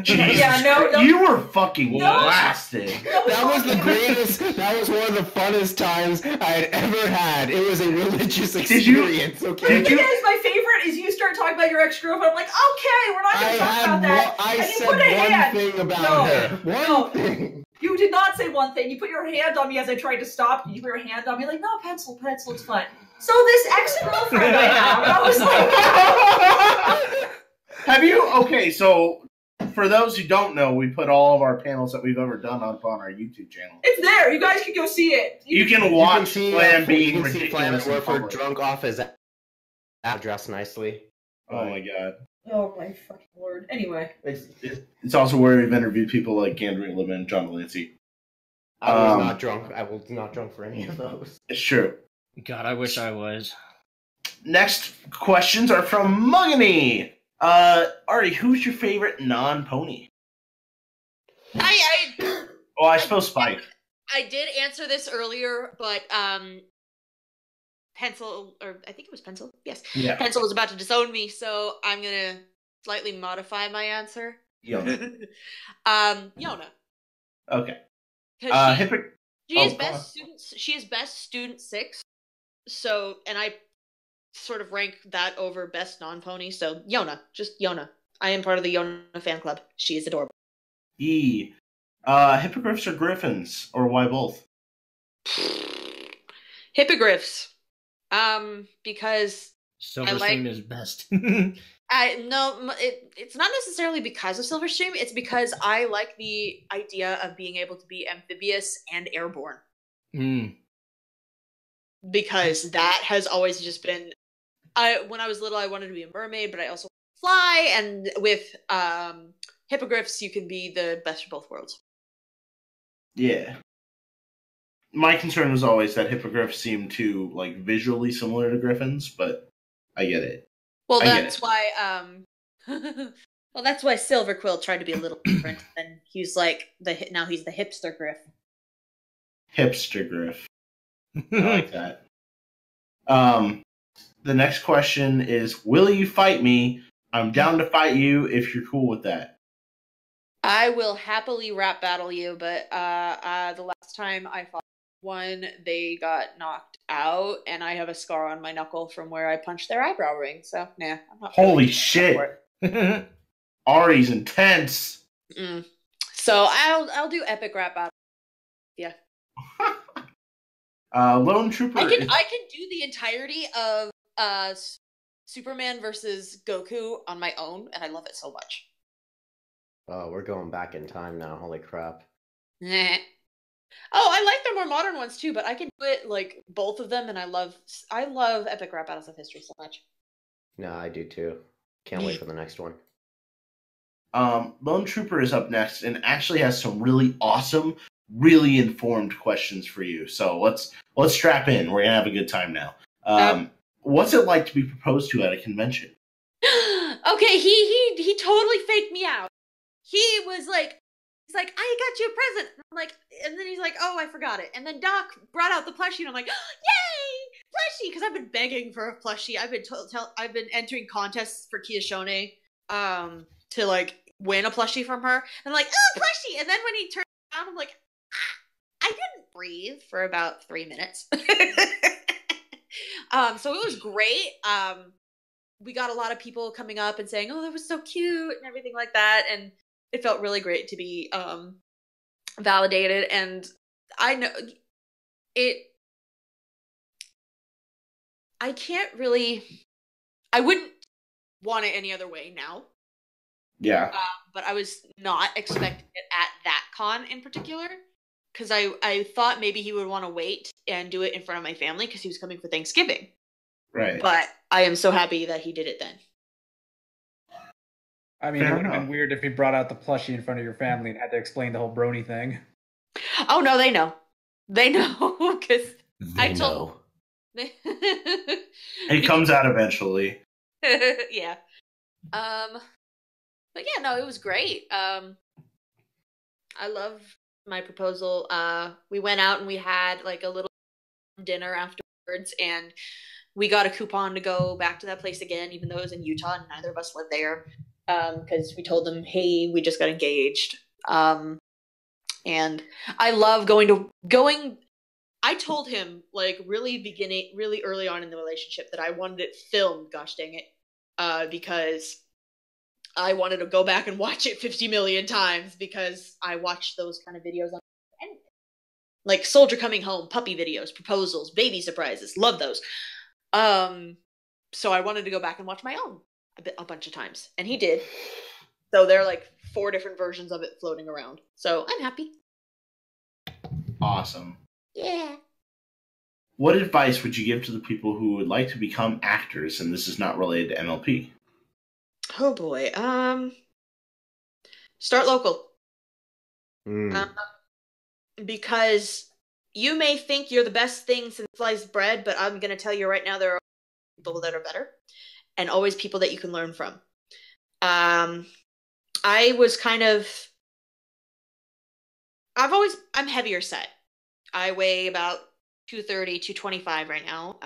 Yeah, no. You were fucking blasted. That was the greatest. That was one of the funnest times I had ever had. It was a religious experience. Okay. You guys, my favorite is you start talking about your ex-girlfriend. I'm like, okay, we're not going to talk about that. I said one thing about her. One thing. You did not say one thing. You put your hand on me as I tried to stop. You put your hand on me like, no, pencil, it's fine. So this ex-girlfriend I have, I was like... Have you... Okay, so for those who don't know, we put all of our panels that we've ever done up on our YouTube channel. It's there. You guys can go see it. You can watch Flam being ridiculous. Drunk off his dressed nicely. Oh my god. Oh my fucking lord. Anyway. It's also where we've interviewed people like Gandria Levin and John Delancey. I was not drunk. I was not drunk for any of those. It's true. God, I wish I was. Next questions are from Mugany. Ari, who's your favorite non-pony? I suppose Spike. I did answer this earlier, but Pencil, or I think it was Pencil. Yes. Yeah. Pencil was about to disown me, so I'm gonna slightly modify my answer. Yona. Yona. Okay. She is best student 6. So, and I sort of rank that over best non-pony. So Yona, just Yona. I am part of the Yona fan club. She is adorable. Hippogriffs or griffins, or why both? Hippogriffs. Because Silverstream is best. it's not necessarily because of Silverstream. It's because I like the idea of being able to be amphibious and airborne. Because that has always just been. When I was little, I wanted to be a mermaid, but I also wanted to fly. And with hippogriffs, you can be the best of both worlds. Yeah. My concern was always that hippogriffs seemed too visually similar to griffins, but I get it. Well, that's why. Well, that's why Silverquill tried to be a little different, and he's now he's the hipster griff. Hipster griff. I like that. The next question is: will you fight me? I'm down to fight you if you're cool with that. I will happily rap battle you, but the last time I fought one, they got knocked out, and I have a scar on my knuckle from where I punched their eyebrow ring. So, nah, I'm not. Holy shit! Ari's intense. So I'll do epic rap battle. Yeah. Lone Trooper. I can do the entirety of Superman versus Goku on my own, and I love it so much. Oh, we're going back in time now. Holy crap. Oh, I like their more modern ones too, but I can do it both of them, and I love epic rap battles of history so much. No, I do too. Can't wait for the next one. Lone Trooper is up next and actually has some really awesome, really informed questions for you. So let's strap in. We're gonna have a good time now. What's it like to be proposed to at a convention? Okay, he totally faked me out. He was he's like, I got you a present. I'm like, and then he's like, oh, I forgot it. And then Doc brought out the plushie, and I'm like, yay, plushie! Because I've been begging for a plushie. I've been entering contests for Kiyashone, to win a plushie from her. And I'm like, oh, plushie! And then when he turned around, I'm like, I didn't breathe for about 3 minutes. So it was great. We got a lot of people coming up and saying, oh, that was so cute and everything like that. And it felt really great to be validated. And I know I wouldn't want it any other way now. Yeah. But I was not expecting it at that con in particular. Because I thought maybe he would want to wait and do it in front of my family because he was coming for Thanksgiving. Right. But I am so happy that he did it then. I mean, it would have been weird if he brought out the plushie in front of your family and had to explain the whole brony thing. Oh, no, they know. They know, because I told them. It comes out eventually. Yeah. But yeah, no, it was great. I love my proposal. We went out and we had a little dinner afterwards, and we got a coupon to go back to that place again, even though it was in Utah and neither of us lived there. Because we told them, hey, we just got engaged. And I love going. I told him really early on in the relationship that I wanted it filmed, gosh dang it. Because I wanted to go back and watch it 50 million times because I watched those kind of videos on anything. Soldier coming home, puppy videos, proposals, baby surprises. Love those. So I wanted to go back and watch my own a bunch of times. And he did. So there are 4 different versions of it floating around. So I'm happy. Awesome. Yeah. What advice would you give to the people who would like to become actors, and this is not related to NLP? Oh boy. Start local. Because you may think you're the best thing since sliced bread, but I'm going to tell you right now there are people that are better, and always people that you can learn from. I was I'm heavier set. I weigh about 230, 225 right now.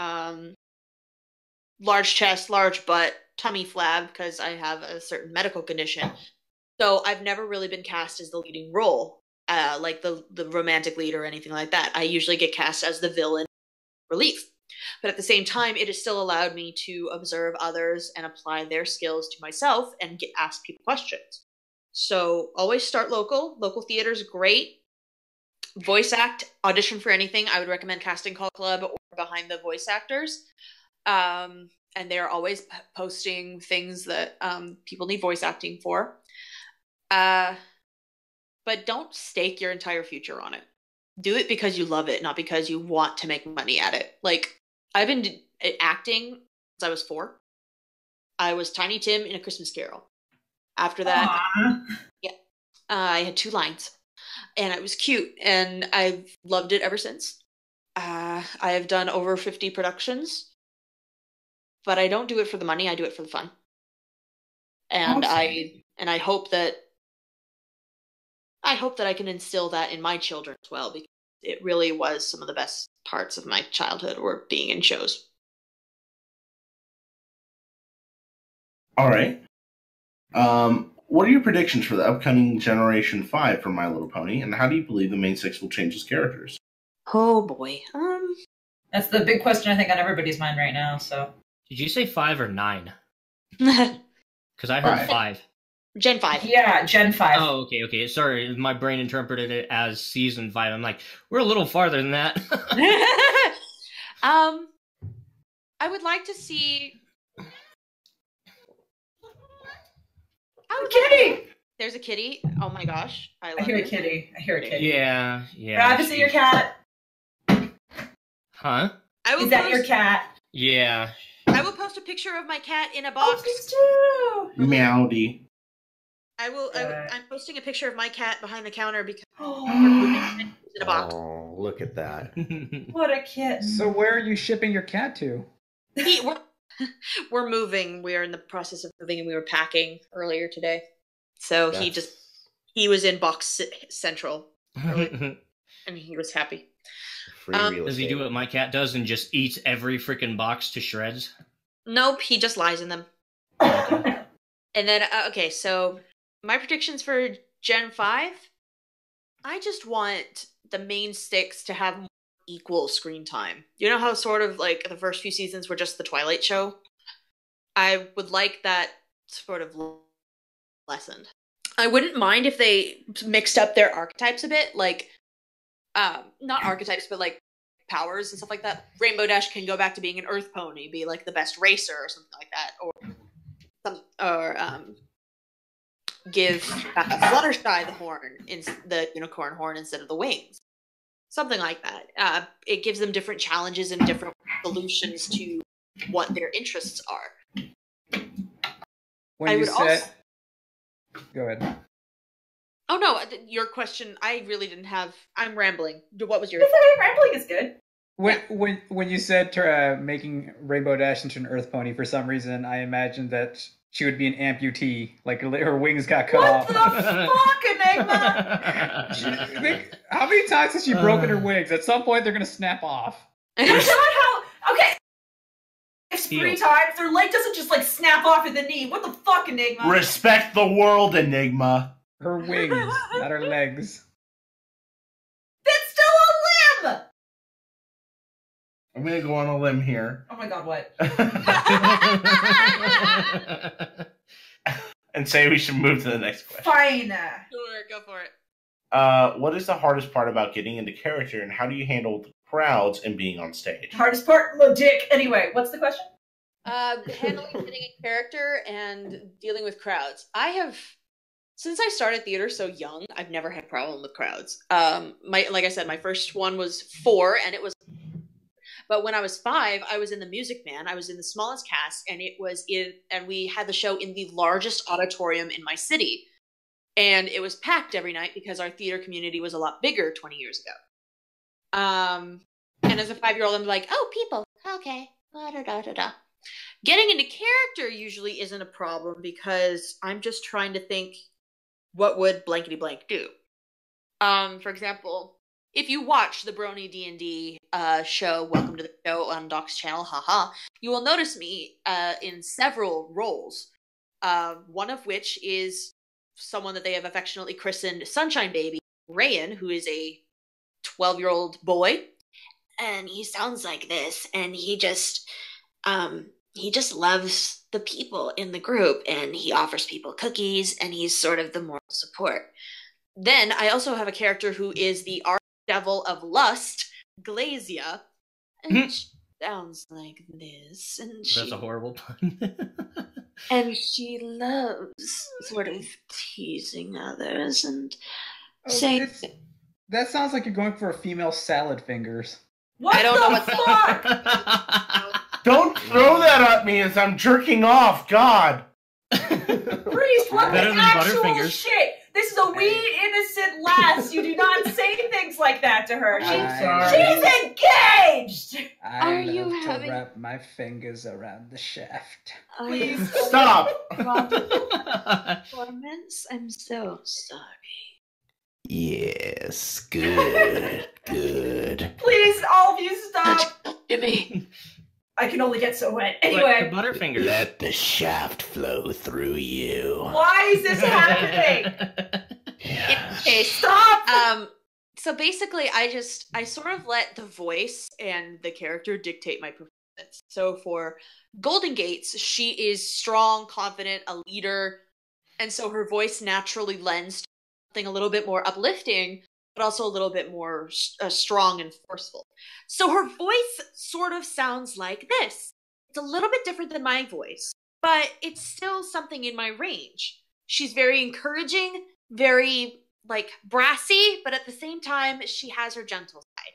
Large chest, large butt, tummy flab because I have a certain medical condition. So I've never really been cast as the leading role, like the romantic lead or anything like that. I usually get cast as the villain relief. But at the same time, it has still allowed me to observe others and apply their skills to myself and ask people questions. So always start local. Local theater is great. Voice act, audition for anything. I would recommend Casting Call Club or Behind the Voice Actors. And they're always posting things that people need voice acting for. But don't stake your entire future on it. Do it because you love it, not because you want to make money at it. Like, I've been acting since I was 4. I was Tiny Tim in A Christmas Carol. After that, I had 2 lines. And it was cute, and I've loved it ever since. I have done over 50 productions. But I don't do it for the money, I do it for the fun. And awesome. I hope that I can instill that in my children as well, because it really was some of the best parts of my childhood were being in shows. All right. What are your predictions for the upcoming Generation 5 for My Little Pony, and how do you believe the main 6 will change its characters? Oh boy. That's the big question I think on everybody's mind right now, so. Did you say 5 or 9? Because I heard 5. Gen 5. Yeah, Gen 5. Oh, okay. Sorry, my brain interpreted it as Season 5. I'm like, we're a little farther than that. I would like to see... Kitty! There's a kitty. Oh my gosh. I hear it. a kitty. I hear a kitty. Yeah. Travis, is your cat? Huh? Is that your cat? Yeah. I will post a picture of my cat in a box. Oh, please do. Meowdy. I'm posting a picture of my cat behind the counter because in a box. Oh, look at that. What a kitten. So where are you shipping your cat to? We're moving. We are in the process of moving, and we were packing earlier today. So he was in Box Central, and he was happy. Free real Does he estate. do what my cat does and just eats every freaking box to shreds? Nope, he just lies in them. And then, so my predictions for Gen 5, I just want the main 6 to have more equal screen time. You know how sort of like the first few seasons were just the Twilight Show? I would like that sort of lessened. I wouldn't mind if they mixed up their archetypes a bit, like, not archetypes, but like powers and stuff like that. Rainbow Dash can go back to being an Earth Pony, be like the best racer or something like that, or give Fluttershy the unicorn horn instead of the wings. Something like that. It gives them different challenges and different solutions to what their interests are. Go ahead. Oh no, your question, I really didn't have... I'm rambling. What was your... Rambling is good. When you said making Rainbow Dash into an Earth Pony, for some reason, I imagined that she would be an amputee, like her wings got cut off. What the fuck, Enigma? How many times has she broken her wings? At some point, they're gonna snap off. That's not how... Okay. It's 3 times. Their leg doesn't just, like, snap off at the knee. What the fuck, Enigma? Respect the world, Enigma. Her wings, not her legs. That's still a limb! I'm gonna go on a limb here. Oh my god, what? And say we should move to the next question. Fine. Go for it. What is the hardest part about getting into character, and how do you handle the crowds and being on stage? Hardest part? My dick. Anyway, what's the question? Handling getting in character and dealing with crowds. Since I started theater so young, I've never had a problem with crowds. Like I said, my first one was 4, and it was... But when I was 5, I was in the Music Man. I was in the smallest cast, and we had the show in the largest auditorium in my city. And it was packed every night because our theater community was a lot bigger 20 years ago. And as a 5-year-old, I'm like, oh, people, okay. Getting into character usually isn't a problem because I'm just trying to think, what would blankety blank do? For example, if you watch the Brony D&D show, Welcome to the Show on Doc's channel, haha, you will notice me in several roles. One of which is someone that they have affectionately christened Sunshine Baby, Rayan, who is a 12-year-old boy. And he sounds like this, and he just loves the people in the group, and he offers people cookies, and he's sort of the moral support. Then I also have a character who is the Archdevil of Lust, Glazia, and she sounds like this, and That's a horrible pun. and she loves sort of teasing others and saying... That sounds like you're going for a female salad fingers. What I don't know what fuck? Don't throw that at me as I'm jerking off, God! Priest, what Better the than actual Butterfingers. shit? This is a wee innocent lass. You do not say things like that to her. She's engaged! Are you having... wrap my fingers around the shaft. Please Stop! Performance? I'm so sorry. Yes, good, good. Please, all of you stop. Jimmy. I can only get so wet. Like Anyway, the Butterfingers. Let the shaft flow through you. why is this happening? Okay, Stop! So basically, I sort of let the voice and the character dictate my performance. So for Golden Gates, she is strong, confident, a leader, and so her voice naturally lends to something a little bit more uplifting, but also a little bit more strong and forceful. So her voice sort of sounds like this. It's a little bit different than my voice, but it's still something in my range. She's very encouraging, very, like, brassy, but at the same time, she has her gentle side.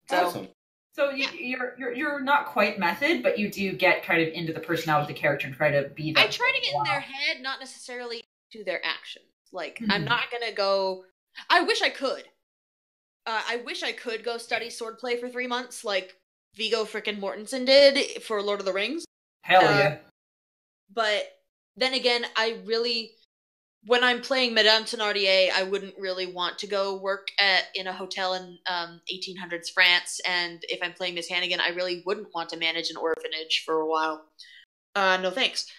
So, Awesome. So you're not quite method, but you do get kind of into the personality of the character and try to be. I try to get in their head, not necessarily to their actions. Like, I'm not gonna go. I wish I could. I wish I could go study swordplay for 3 months, like Viggo frickin' Mortensen did for Lord of the Rings. Hell yeah. But then again, when I'm playing Madame Thénardier, I wouldn't really want to go work in a hotel in 1800s France, and if I'm playing Miss Hannigan, I really wouldn't want to manage an orphanage for a while. No thanks.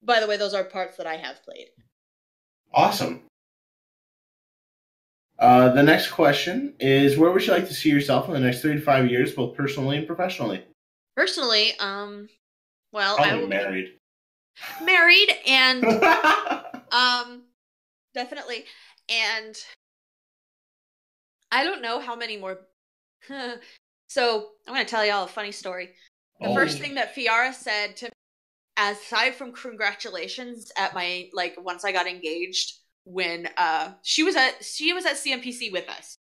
By the way, those are parts that I have played. Awesome. The next question is, where would you like to see yourself in the next 3 to 5 years, both personally and professionally? Personally, well, Probably I will married. Married and definitely, and I don't know how many more. So I'm going to tell y'all a funny story. The first thing that Fiara said to me, aside from congratulations at my, like, once I got engaged, when she was at CMPC with us,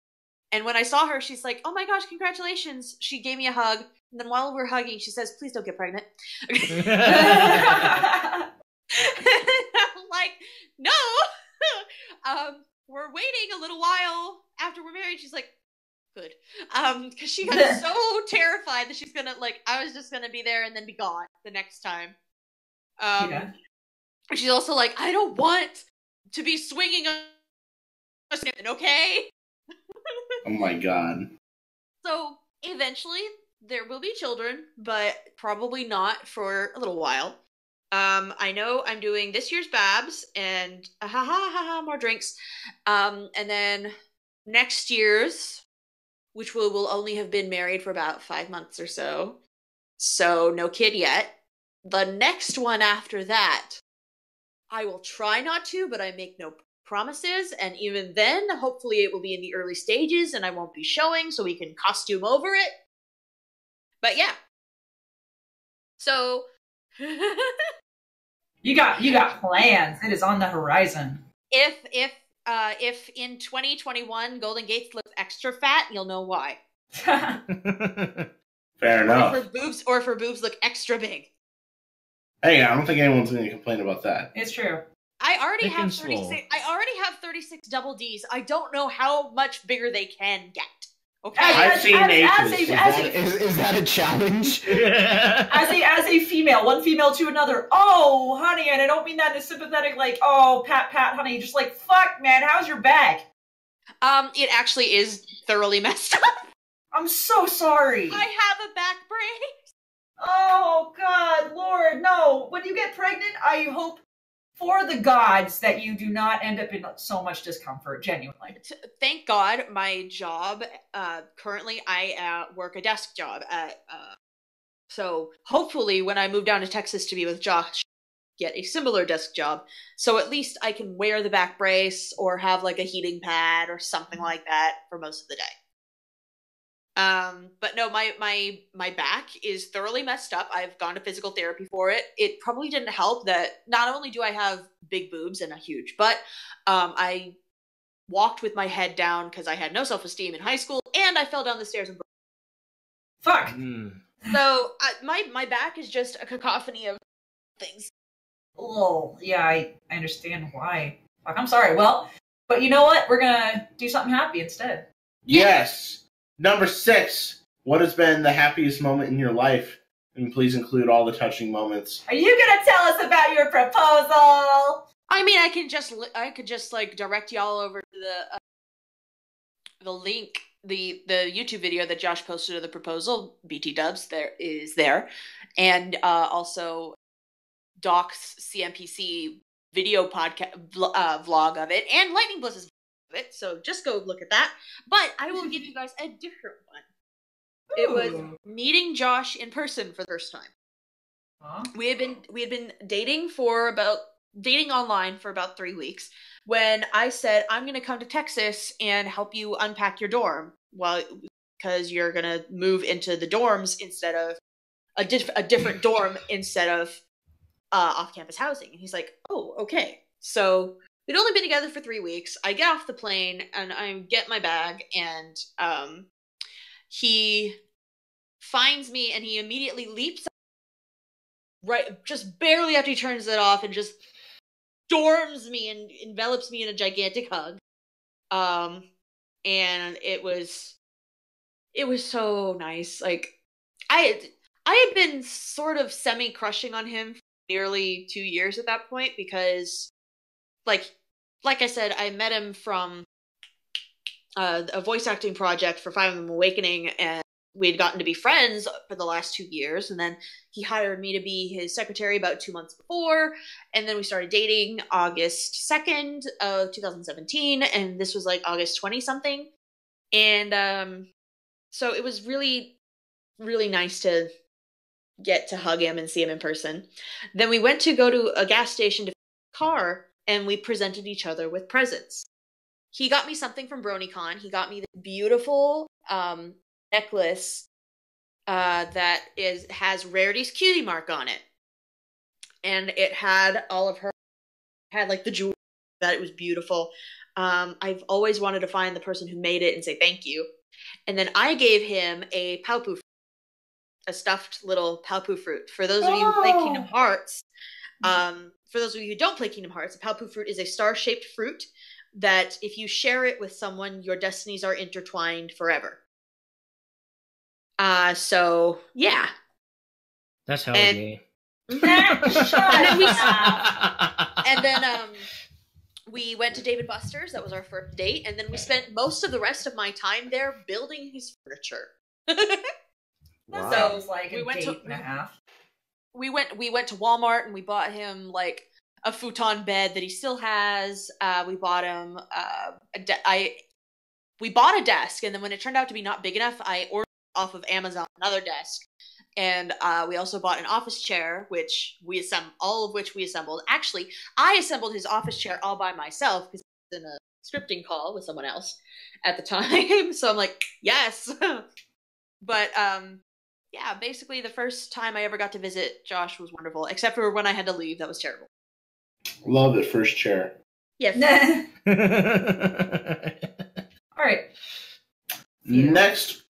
and when I saw her, she's like, "Oh my gosh, congratulations!" She gave me a hug, and then while we were hugging, she says, "Please don't get pregnant." I'm like, no. We're waiting a little while after we're married. She's like, good. Because she got so terrified that she's gonna, like, I was just gonna be there and then be gone the next time. Yeah. She's also like, I don't want to be swinging a salmon, okay? Oh my god. So eventually there will be children, but probably not for a little while. I know I'm doing this year's Babs and more drinks. And then next year's, which will only have been married for about 5 months or so. So no kid yet. The next one after that, I will try not to, but I make no promises. And even then, hopefully it will be in the early stages and I won't be showing so we can costume over it. But yeah. So You got plans. It is on the horizon. If in 2021 Golden Gates looks extra fat, you'll know why. Fair enough. Or if her boobs look extra big. Hey, I don't think anyone's going to complain about that. It's true. I already Thick and have 36. I already have 36 double Ds. I don't know how much bigger they can get. Okay. I've seen aces. Is that a challenge? as a female, one female to another. Oh, honey, and I don't mean that in a sympathetic, like, oh, pat, honey. Just like, fuck, man, how's your back? It actually is thoroughly messed up. I'm so sorry. I have a back brace. Oh, God, Lord, no. When you get pregnant, I hope for the gods that you do not end up in so much discomfort, genuinely. Thank God, my job, currently I work a desk job at, so hopefully when I move down to Texas to be with Josh, get a similar desk job. So at least I can wear the back brace or have like a heating pad or something like that for most of the day. But no, my back is thoroughly messed up. I've gone to physical therapy for it. It probably didn't help that not only do I have big boobs and a huge butt, I walked with my head down because I had no self-esteem in high school, and I fell down the stairs and broke. Fuck. So my back is just a cacophony of things. Oh, yeah, I understand why. Fuck, I'm sorry. Well, but you know what? We're gonna do something happy instead. Yes. Number 6. What has been the happiest moment in your life? And please include all the touching moments. Are you gonna tell us about your proposal? I mean, I could just like direct y'all over to the link, the YouTube video that Josh posted of the proposal. BT Dubs there, and also Doc's CMPC video podcast vlog of it, and Lightning Bliss's of it. So just go look at that. But I will give you guys a different one. Ooh. It was meeting Josh in person for the first time. Huh? We had been dating online for about 3 weeks when I said, I'm going to come to Texas and help you unpack your dorm. Well, because you're going to move into the dorms instead of a different dorm instead of off-campus housing. And he's like, oh, okay. So we'd only been together for 3 weeks. I get off the plane and I get my bag, and he finds me and he immediately leaps up, right, just barely after he turns it off, and just storms me and envelops me in a gigantic hug. And it was so nice. Like I had been sort of semi-crushing on him for nearly 2 years at that point, because like I said, I met him from a voice acting project for Fire Emblem Awakening, and we had gotten to be friends for the last 2 years, and then he hired me to be his secretary about 2 months before, and then we started dating August 2nd of 2017, and this was like August 20-something, and so it was really, really nice to get to hug him and see him in person. Then we went to go to a gas station to fill a car, and we presented each other with presents. He got me something from BronyCon. He got me this beautiful necklace that has Rarity's cutie mark on it, and it had like the jewelry that it was beautiful. I've always wanted to find the person who made it and say thank you. And then I gave him a Paupu fruit, a stuffed little Paupu fruit. For those of you who play Kingdom Hearts, for those of you who don't play Kingdom Hearts, a Paupu fruit is a star-shaped fruit that if you share it with someone, your destinies are intertwined forever. So yeah. That's hell gay. And then we went to David Buster's. That was our first date, and then we spent most of the rest of my time there building his furniture. Wow. Sounds like a date and a half. We went to Walmart and we bought him like a futon bed that he still has. We bought him we bought a desk, and then when it turned out to be not big enough, I ordered off of Amazon another desk. And we also bought an office chair, all of which we assembled. Actually, I assembled his office chair all by myself because I was in a scripting call with someone else at the time. So I'm like, yes. But yeah, basically the first time I ever got to visit Josh was wonderful, except for when I had to leave. That was terrible. Love it, first chair. Yes. All right. Next.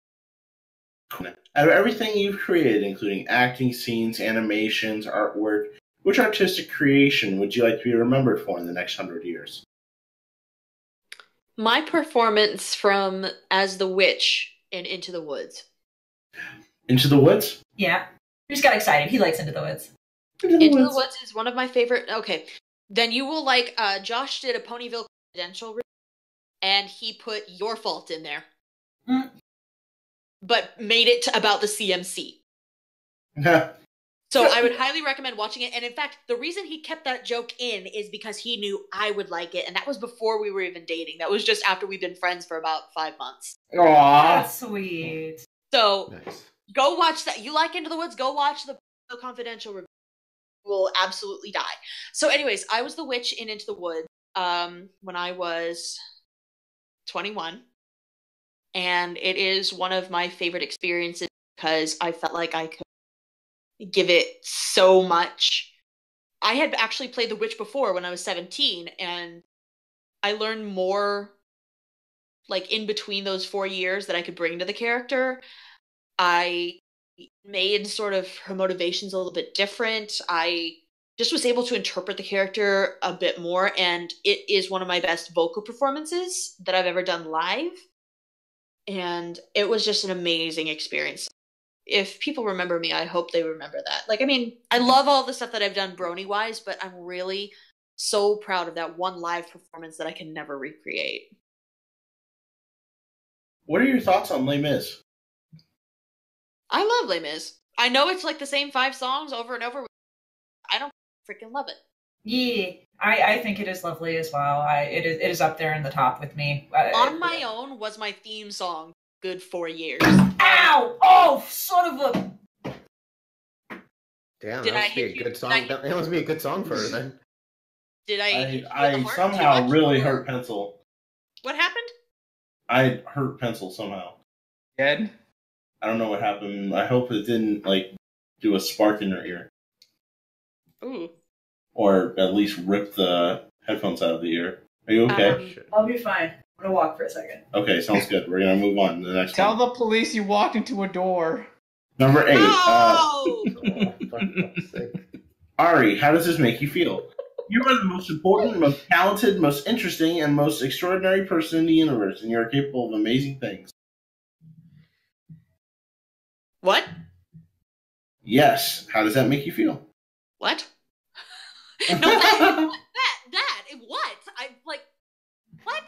Out of everything you've created, including acting, scenes, animations, artwork, which artistic creation would you like to be remembered for in the next 100 years? My performance as the witch in Into the Woods. Into the Woods? Yeah. He just got excited. He likes Into the Woods. Into the Woods is one of my favorite. Okay. Then you will like, Josh did a Ponyville Confidential review, and he put Your Fault in there. Mm. But made it about the CMC. So I would highly recommend watching it. And in fact, the reason he kept that joke in is because he knew I would like it. And that was before we were even dating. That was just after we'd been friends for about 5 months. Aww. That's sweet. So Nice. go watch that. You like Into the Woods? Go watch the Confidential review. You will absolutely die. So anyways, I was the witch in Into the Woods when I was 21. And it is one of my favorite experiences because I felt like I could give it so much. I had actually played the witch before when I was 17, and I learned more like in between those 4 years that I could bring to the character. I made sort of her motivations a little bit different. I just was able to interpret the character a bit more, and it is one of my best vocal performances that I've ever done live. And it was just an amazing experience. If people remember me, I hope they remember that. Like, I mean, I love all the stuff that I've done brony-wise, but I'm really so proud of that one live performance that I can never recreate. What are your thoughts on Les Mis? I love Les Mis. I know it's like the same 5 songs over and over. I don't freaking love it. Yeah, I think it is lovely as well. It is up there in the top with me. On My Own was my theme song. Good 4 years. Ow! Oh, son of a... Damn, Did that I must be a hit you? good song. Did I- That must be a good song for her then. Did I hit you in the I heart somehow too much? really hurt Pencil. What happened? I hurt Pencil somehow. Dead? I don't know what happened. I hope it didn't, like, do a spark in her ear. Ooh. Or at least rip the headphones out of the ear. Are you okay? I'll be fine. I'm gonna walk for a second. Okay, sounds good. We're gonna move on to the next Tell one. the police you walked into a door. Number 8. No! Ari, how does this make you feel? You are the most important, most talented, most interesting, and most extraordinary person in the universe, and you are capable of amazing things. What? Yes. How does that make you feel? What? No, that, what? I'm like, what?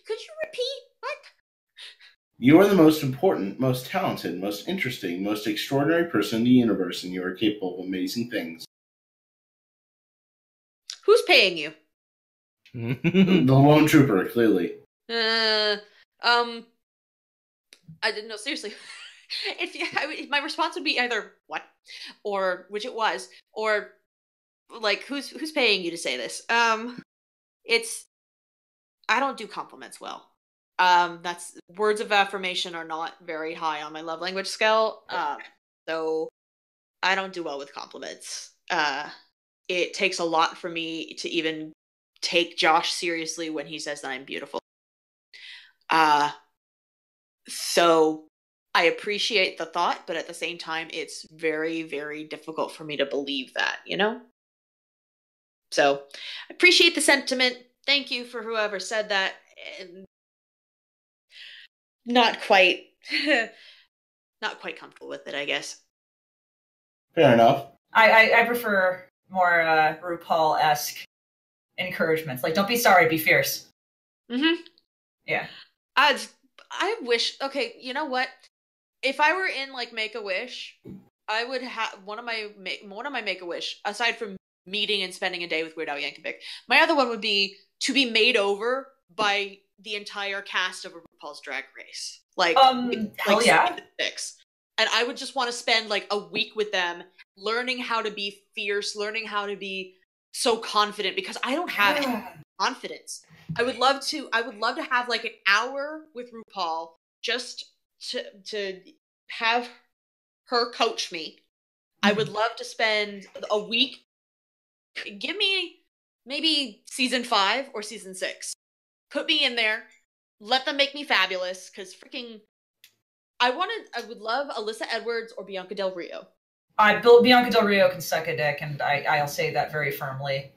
Could you repeat? What? You are the most important, most talented, most interesting, most extraordinary person in the universe, and you are capable of amazing things. Who's paying you? The lone trooper, clearly. I didn't know, seriously. My response would be either what, or which it was, or like who's paying you to say this? It's I don't do compliments well. That's words of affirmation are not very high on my love language scale. So I don't do well with compliments. It takes a lot for me to even take Josh seriously when he says that I'm beautiful. So I appreciate the thought, but at the same time, it's very, very difficult for me to believe that, you know? So I appreciate the sentiment. Thank you for whoever said that. Not quite comfortable with it, I guess. Fair enough. I prefer more RuPaul-esque encouragements. Like, don't be sorry, be fierce. Mm-hmm. Yeah. I wish. Okay, you know what? If I were in like Make-A-Wish, I would have one of my Make-A-Wish, aside from meeting and spending a day with Weird Al Yankovic, my other one would be to be made over by the entire cast of RuPaul's Drag Race. Like, hell yeah. And I would just want to spend like a week with them, learning how to be fierce, learning how to be so confident, because I don't have any confidence. I would love to have like an hour with RuPaul just to have her coach me. I would love to spend a week. Give me maybe season 5 or season 6. Put me in there. Let them make me fabulous, because freaking I would love Alyssa Edwards or Bianca Del Rio. Bianca Del Rio can suck a dick, and I'll say that very firmly.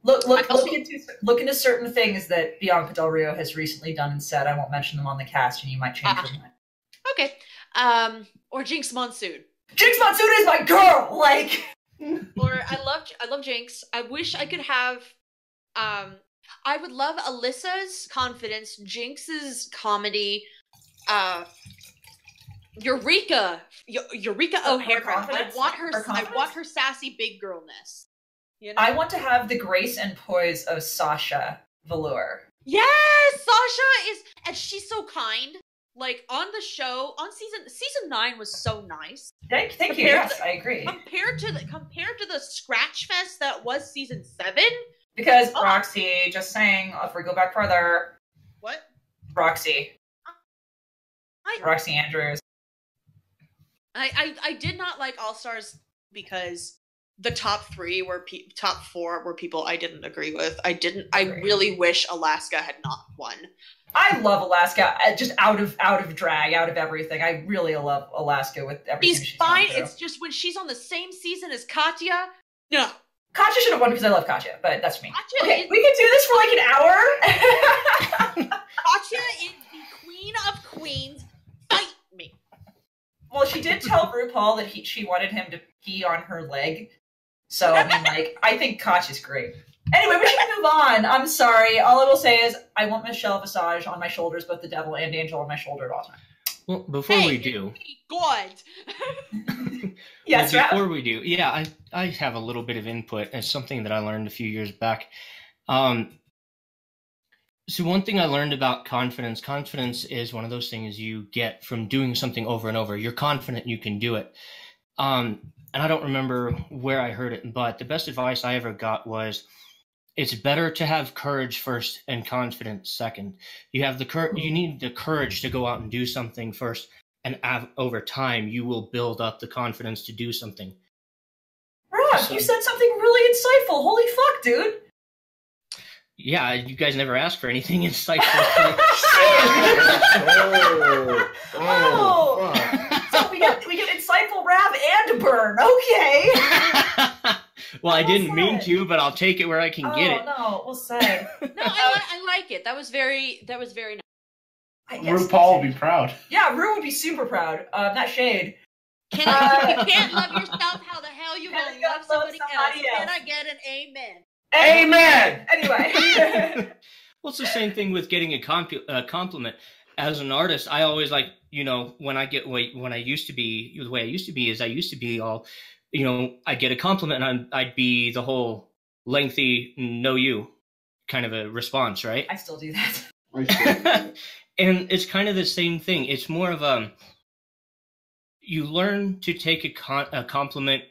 Look into certain things that Bianca Del Rio has recently done and said. I won't mention them on the cast, and you might change your mind. Okay. Or Jinx Monsoon. Jinx Monsoon is my girl. Like. Or I love Jinx. I wish I could have. I would love Alyssa's confidence, Jinx's comedy, Eureka O'Hara. I want her sassy big girlness. You know? I want to have the grace and poise of Sasha Velour. Yes, Sasha is, and she's so kind. Like on the show, on season 9 was so nice. Thank you. Yes, I agree. Compared to the scratch fest that was season 7. Because Roxy, just saying, if we go back further. What? Roxy. Roxy Andrews. I did not like All Stars because the top 4 were people I didn't agree with. I really wish Alaska had not won. I love Alaska, just out of drag, out of everything. I really love Alaska with everything. She's fine. It's just when she's on the same season as Katya, no. Katya should have won because I love Katya, but that's me. Okay, we can do this for like an hour. Katya is the queen of queens. Fight me. Well, she did tell RuPaul that she wanted him to pee on her leg. So, I mean, like, I think Katya's great. Anyway, we should move on. I'm sorry. All I will say is I want Michelle Visage on my shoulders, both the devil and angel on my shoulder at all times. Well, before we do... God! Yes, well, before we do, yeah, I have a little bit of input. It's something that I learned a few years back. So one thing I learned about confidence is one of those things you get from doing something over and over. You're confident you can do it. And I don't remember where I heard it, but the best advice I ever got was, it's better to have courage first and confidence second. You need the courage to go out and do something first, and over time, you will build up the confidence to do something. Ross, you said something really insightful. Holy fuck, dude. Yeah, you guys never asked for anything insightful. So we get insightful rap and burn. Okay. Well, I didn't mean to, but I'll take it where I can get it. Oh no, we'll say. No, I like it. That was very nice. RuPaul would be proud. Yeah, Ru would be super proud. Not shade. You can't love yourself. How the hell you gonna love somebody else? Can I get an amen? Amen. Anyway. Well, it's the same thing with getting a compliment. As an artist, I always like, when I used to be, the way I used to be is I used to be all, I'd get a compliment and I'd be the whole lengthy "know you" kind of a response, right? I still do that. And it's kind of the same thing. It's more of you learn to take a compliment.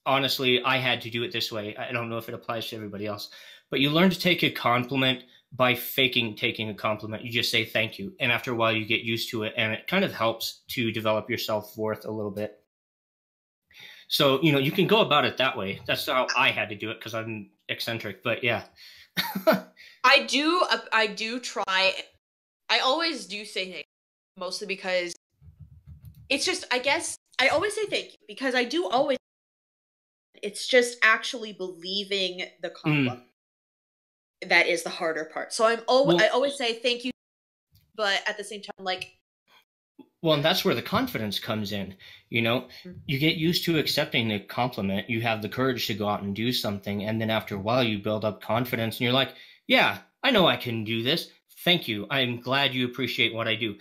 Honestly, I had to do it this way. I don't know if it applies to everybody else, but you learn to take a compliment by faking taking a compliment. You just say thank you, and after a while you get used to it, and it kind of helps to develop your self-worth a little bit. So, you can go about it that way. That's how I had to do it because I'm eccentric, but yeah. I do try. I always do say thank you, mostly because it's just, I guess, I always say thank you because I do always. It's just actually believing the compliment. That is the harder part. So I always say thank you, but at the same time, like. Well, and that's where the confidence comes in. You get used to accepting the compliment. You have the courage to go out and do something. And then after a while, you build up confidence and you're like, yeah, I know I can do this. Thank you. I'm glad you appreciate what I do.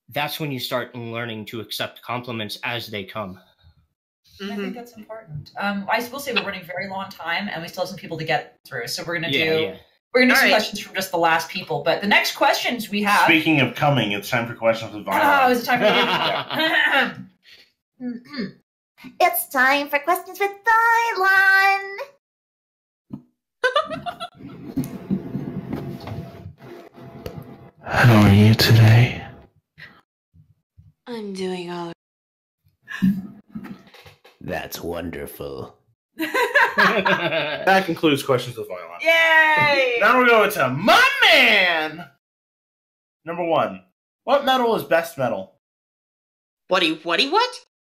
That's when you start learning to accept compliments as they come. I think that's important. I will say we're running a very long time, and we still have some people to get through. So we're gonna do some questions from just the last people. But the next questions we have. Speaking of coming, it's time for questions with Violet. Oh, it's time for It's time for questions with Vylon. How are you today? I'm doing all. That's wonderful. That concludes questions with Violet. Yay! Now we're going to my man! Number 1. What metal is best metal? What?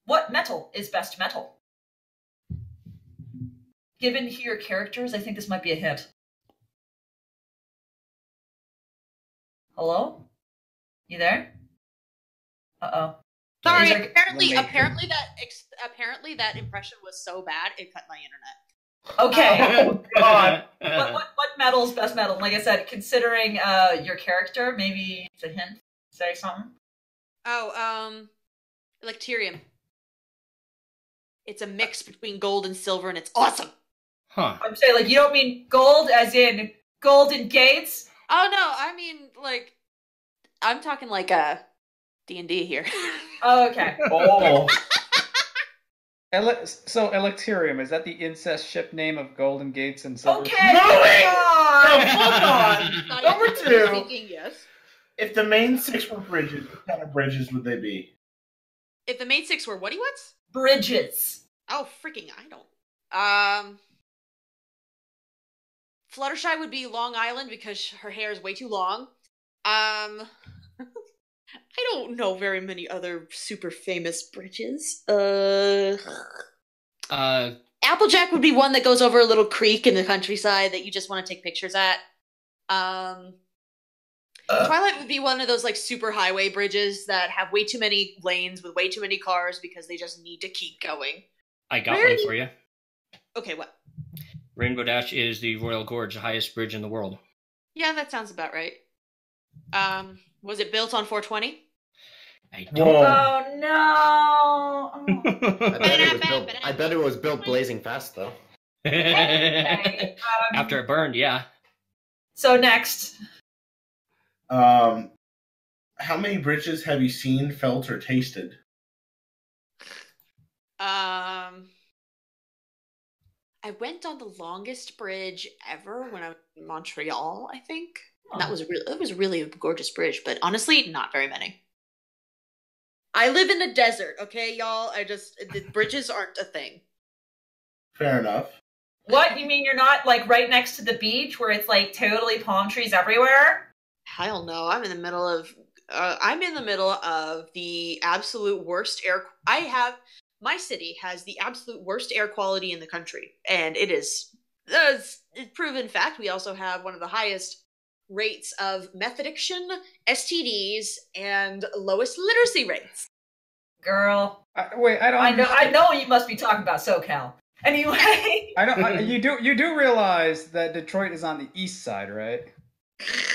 What metal is best metal? given to your characters, I think this might be a hit. Hello? You there? Uh-oh. Sorry, Is there- apparently that impression was so bad it cut my internet. Okay. Oh, God. What metal's best metal? Like I said, considering your character, maybe it's a hint. Say something. Oh, Electerium. It's a mix between gold and silver, and it's awesome. Huh. I'm saying, like, you don't mean gold as in Golden Gates? Oh no, I mean like I'm talking like D&D here. Oh, okay. Oh. So Electerium, is that the incest ship name of Golden Gates and Silver? Okay. Moving on. on. Number 2. Thinking yes. If the main 6 were bridges, what kind of bridges would they be? If the main 6 were what's? Bridges. Oh, freaking I don't. Fluttershy would be Long Island because her hair is way too long. I don't know very many other super famous bridges. Applejack would be one that goes over a little creek in the countryside that you just want to take pictures at. Twilight would be one of those like super highway bridges that have way too many lanes with way too many cars because they just need to keep going. I got one for you. Okay, what? Rainbow Dash is the Royal Gorge, the highest bridge in the world. Yeah, that sounds about right. Was it built on 420? I don't. Whoa. Oh no. Oh. I bet it was built blazing fast, though. Okay. After it burned, yeah. So next. How many bridges have you seen, felt, or tasted? I went on the longest bridge ever when I was in Montreal, I think. And that was really a gorgeous bridge, but honestly, not very many. I live in a desert, okay, y'all? The bridges aren't a thing. Fair enough. What? You mean you're not like right next to the beach where it's like totally palm trees everywhere? Hell no, I'm in the middle of the absolute worst my city has the absolute worst air quality in the country, and it's proven fact. We also have one of the highest rates of meth addiction, STDs, and lowest literacy rates. Girl. I know you must be talking about SoCal. Anyway. You do realize that Detroit is on the east side, right?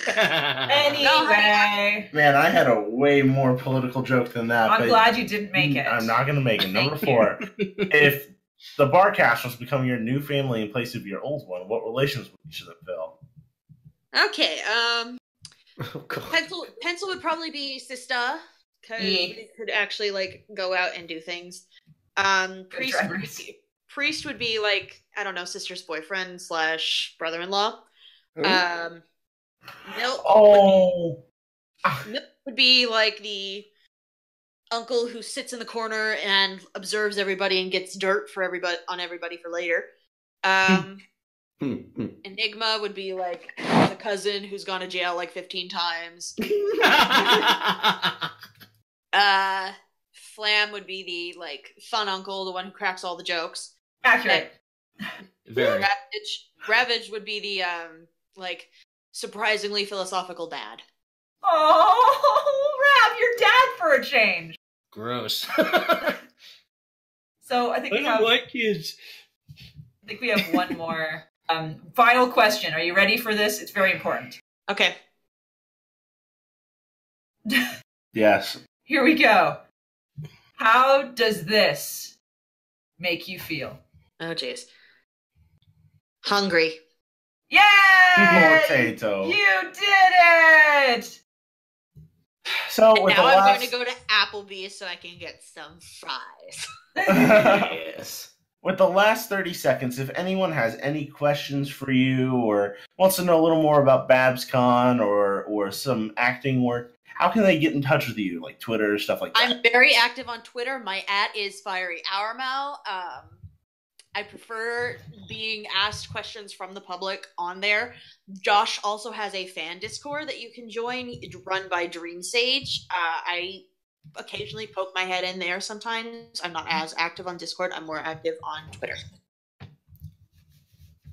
Anyway. Man, I had a way more political joke than that. I'm glad you didn't make it. I'm not going to make it. Number 4. If the Barcast was becoming your new family in place of your old one, what relations would each of them fill? Okay, Oh, God. Pencil would probably be sister, because we could actually, like, go out and do things. Priest would be, like, I don't know, sister's boyfriend / brother-in-law. Milk would be like the uncle who sits in the corner and observes everybody and gets dirt for everybody for later. Enigma would be like the cousin who's gone to jail like 15 times. Flam would be the like fun uncle, the one who cracks all the jokes. Accurate. Very. Ravage would be the like surprisingly philosophical dad. Oh, Rav, you're dad for a change. Gross. So I think we like kids. I think we have one more. Final question. Are you ready for this? It's very important. Okay. Yes. Here we go. How does this make you feel? Oh, jeez. Hungry. Yay! Potato. You did it! So And with now the I'm last... going to go to Applebee's so I can get some fries. Yes. With the last 30 seconds, if anyone has any questions for you or wants to know a little more about Babscon or some acting work, how can they get in touch with you? Like Twitter, stuff like that? I'm very active on Twitter. My @ is Fiery Aramau. I prefer being asked questions from the public on there. Josh also has a fan Discord that you can join, run by Dream Sage. I occasionally poke my head in there sometimes. I'm not as active on Discord. I'm more active on Twitter.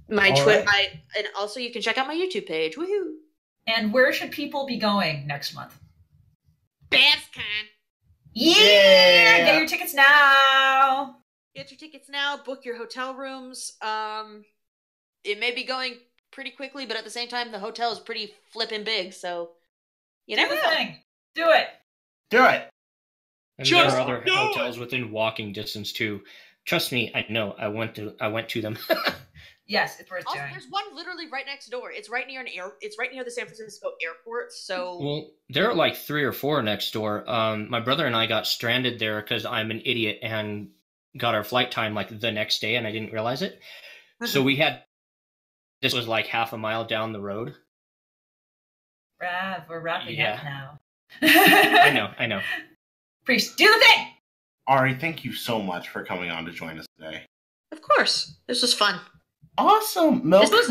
My All Twitter, right. and also you can check out my YouTube page. Woohoo! And where should people be going next month? Babscon. Yeah! Get your tickets now! Get your tickets now. Book your hotel rooms. It may be going pretty quickly, but at the same time, the hotel is pretty flippin' big, so you Do never the know. thing. Do it. Do it. And Just there are other do hotels within walking distance too. Trust me, I know. I went to them. Yes, it's worth Also, doing. there's one literally right next door. It's right near It's right near the San Francisco airport. So Well, there are like 3 or 4 next door. My brother and I got stranded there because I'm an idiot and got our flight time like the next day, and I didn't realize it. So we had this was like half a mile down the road. We're wrapping up now. I know. Priest, do the thing! Ari, thank you so much for coming on to join us today. of course, this was fun. Awesome. Milk. This was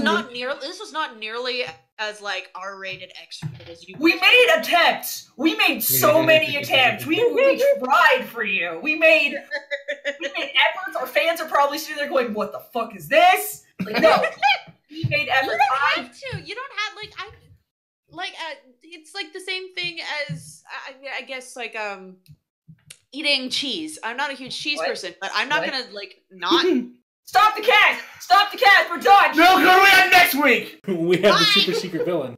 not nearly as like R-rated X-rated as you. We made attempts. We made so many attempts. We tried for you. We made efforts. Our fans are probably sitting there going, "What the fuck is this?" Like, no, we made You efforts. don't have to. You don't have it's like the same thing as I guess like eating cheese. I'm not a huge cheese person, but I'm not gonna like not. Stop the cast! Stop the cast! We're done! Milk, who do we have next week? We have the super secret villain.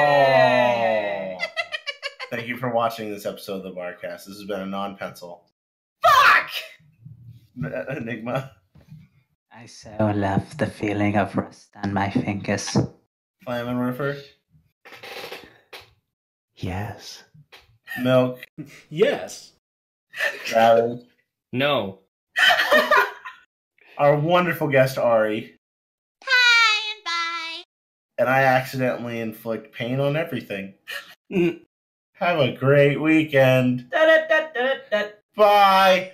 Yay! Oh. Thank you for watching this episode of the Barcast. This has been a non-pencil. Fuck! Enigma. I so love the feeling of rust on my fingers. Flam and Roofer. Yes. Milk. Yes. Travis. No. Our wonderful guest, Ari. Hi and bye. And I accidentally inflict pain on everything. Mm. Have a great weekend. Da-da-da-da-da. Bye.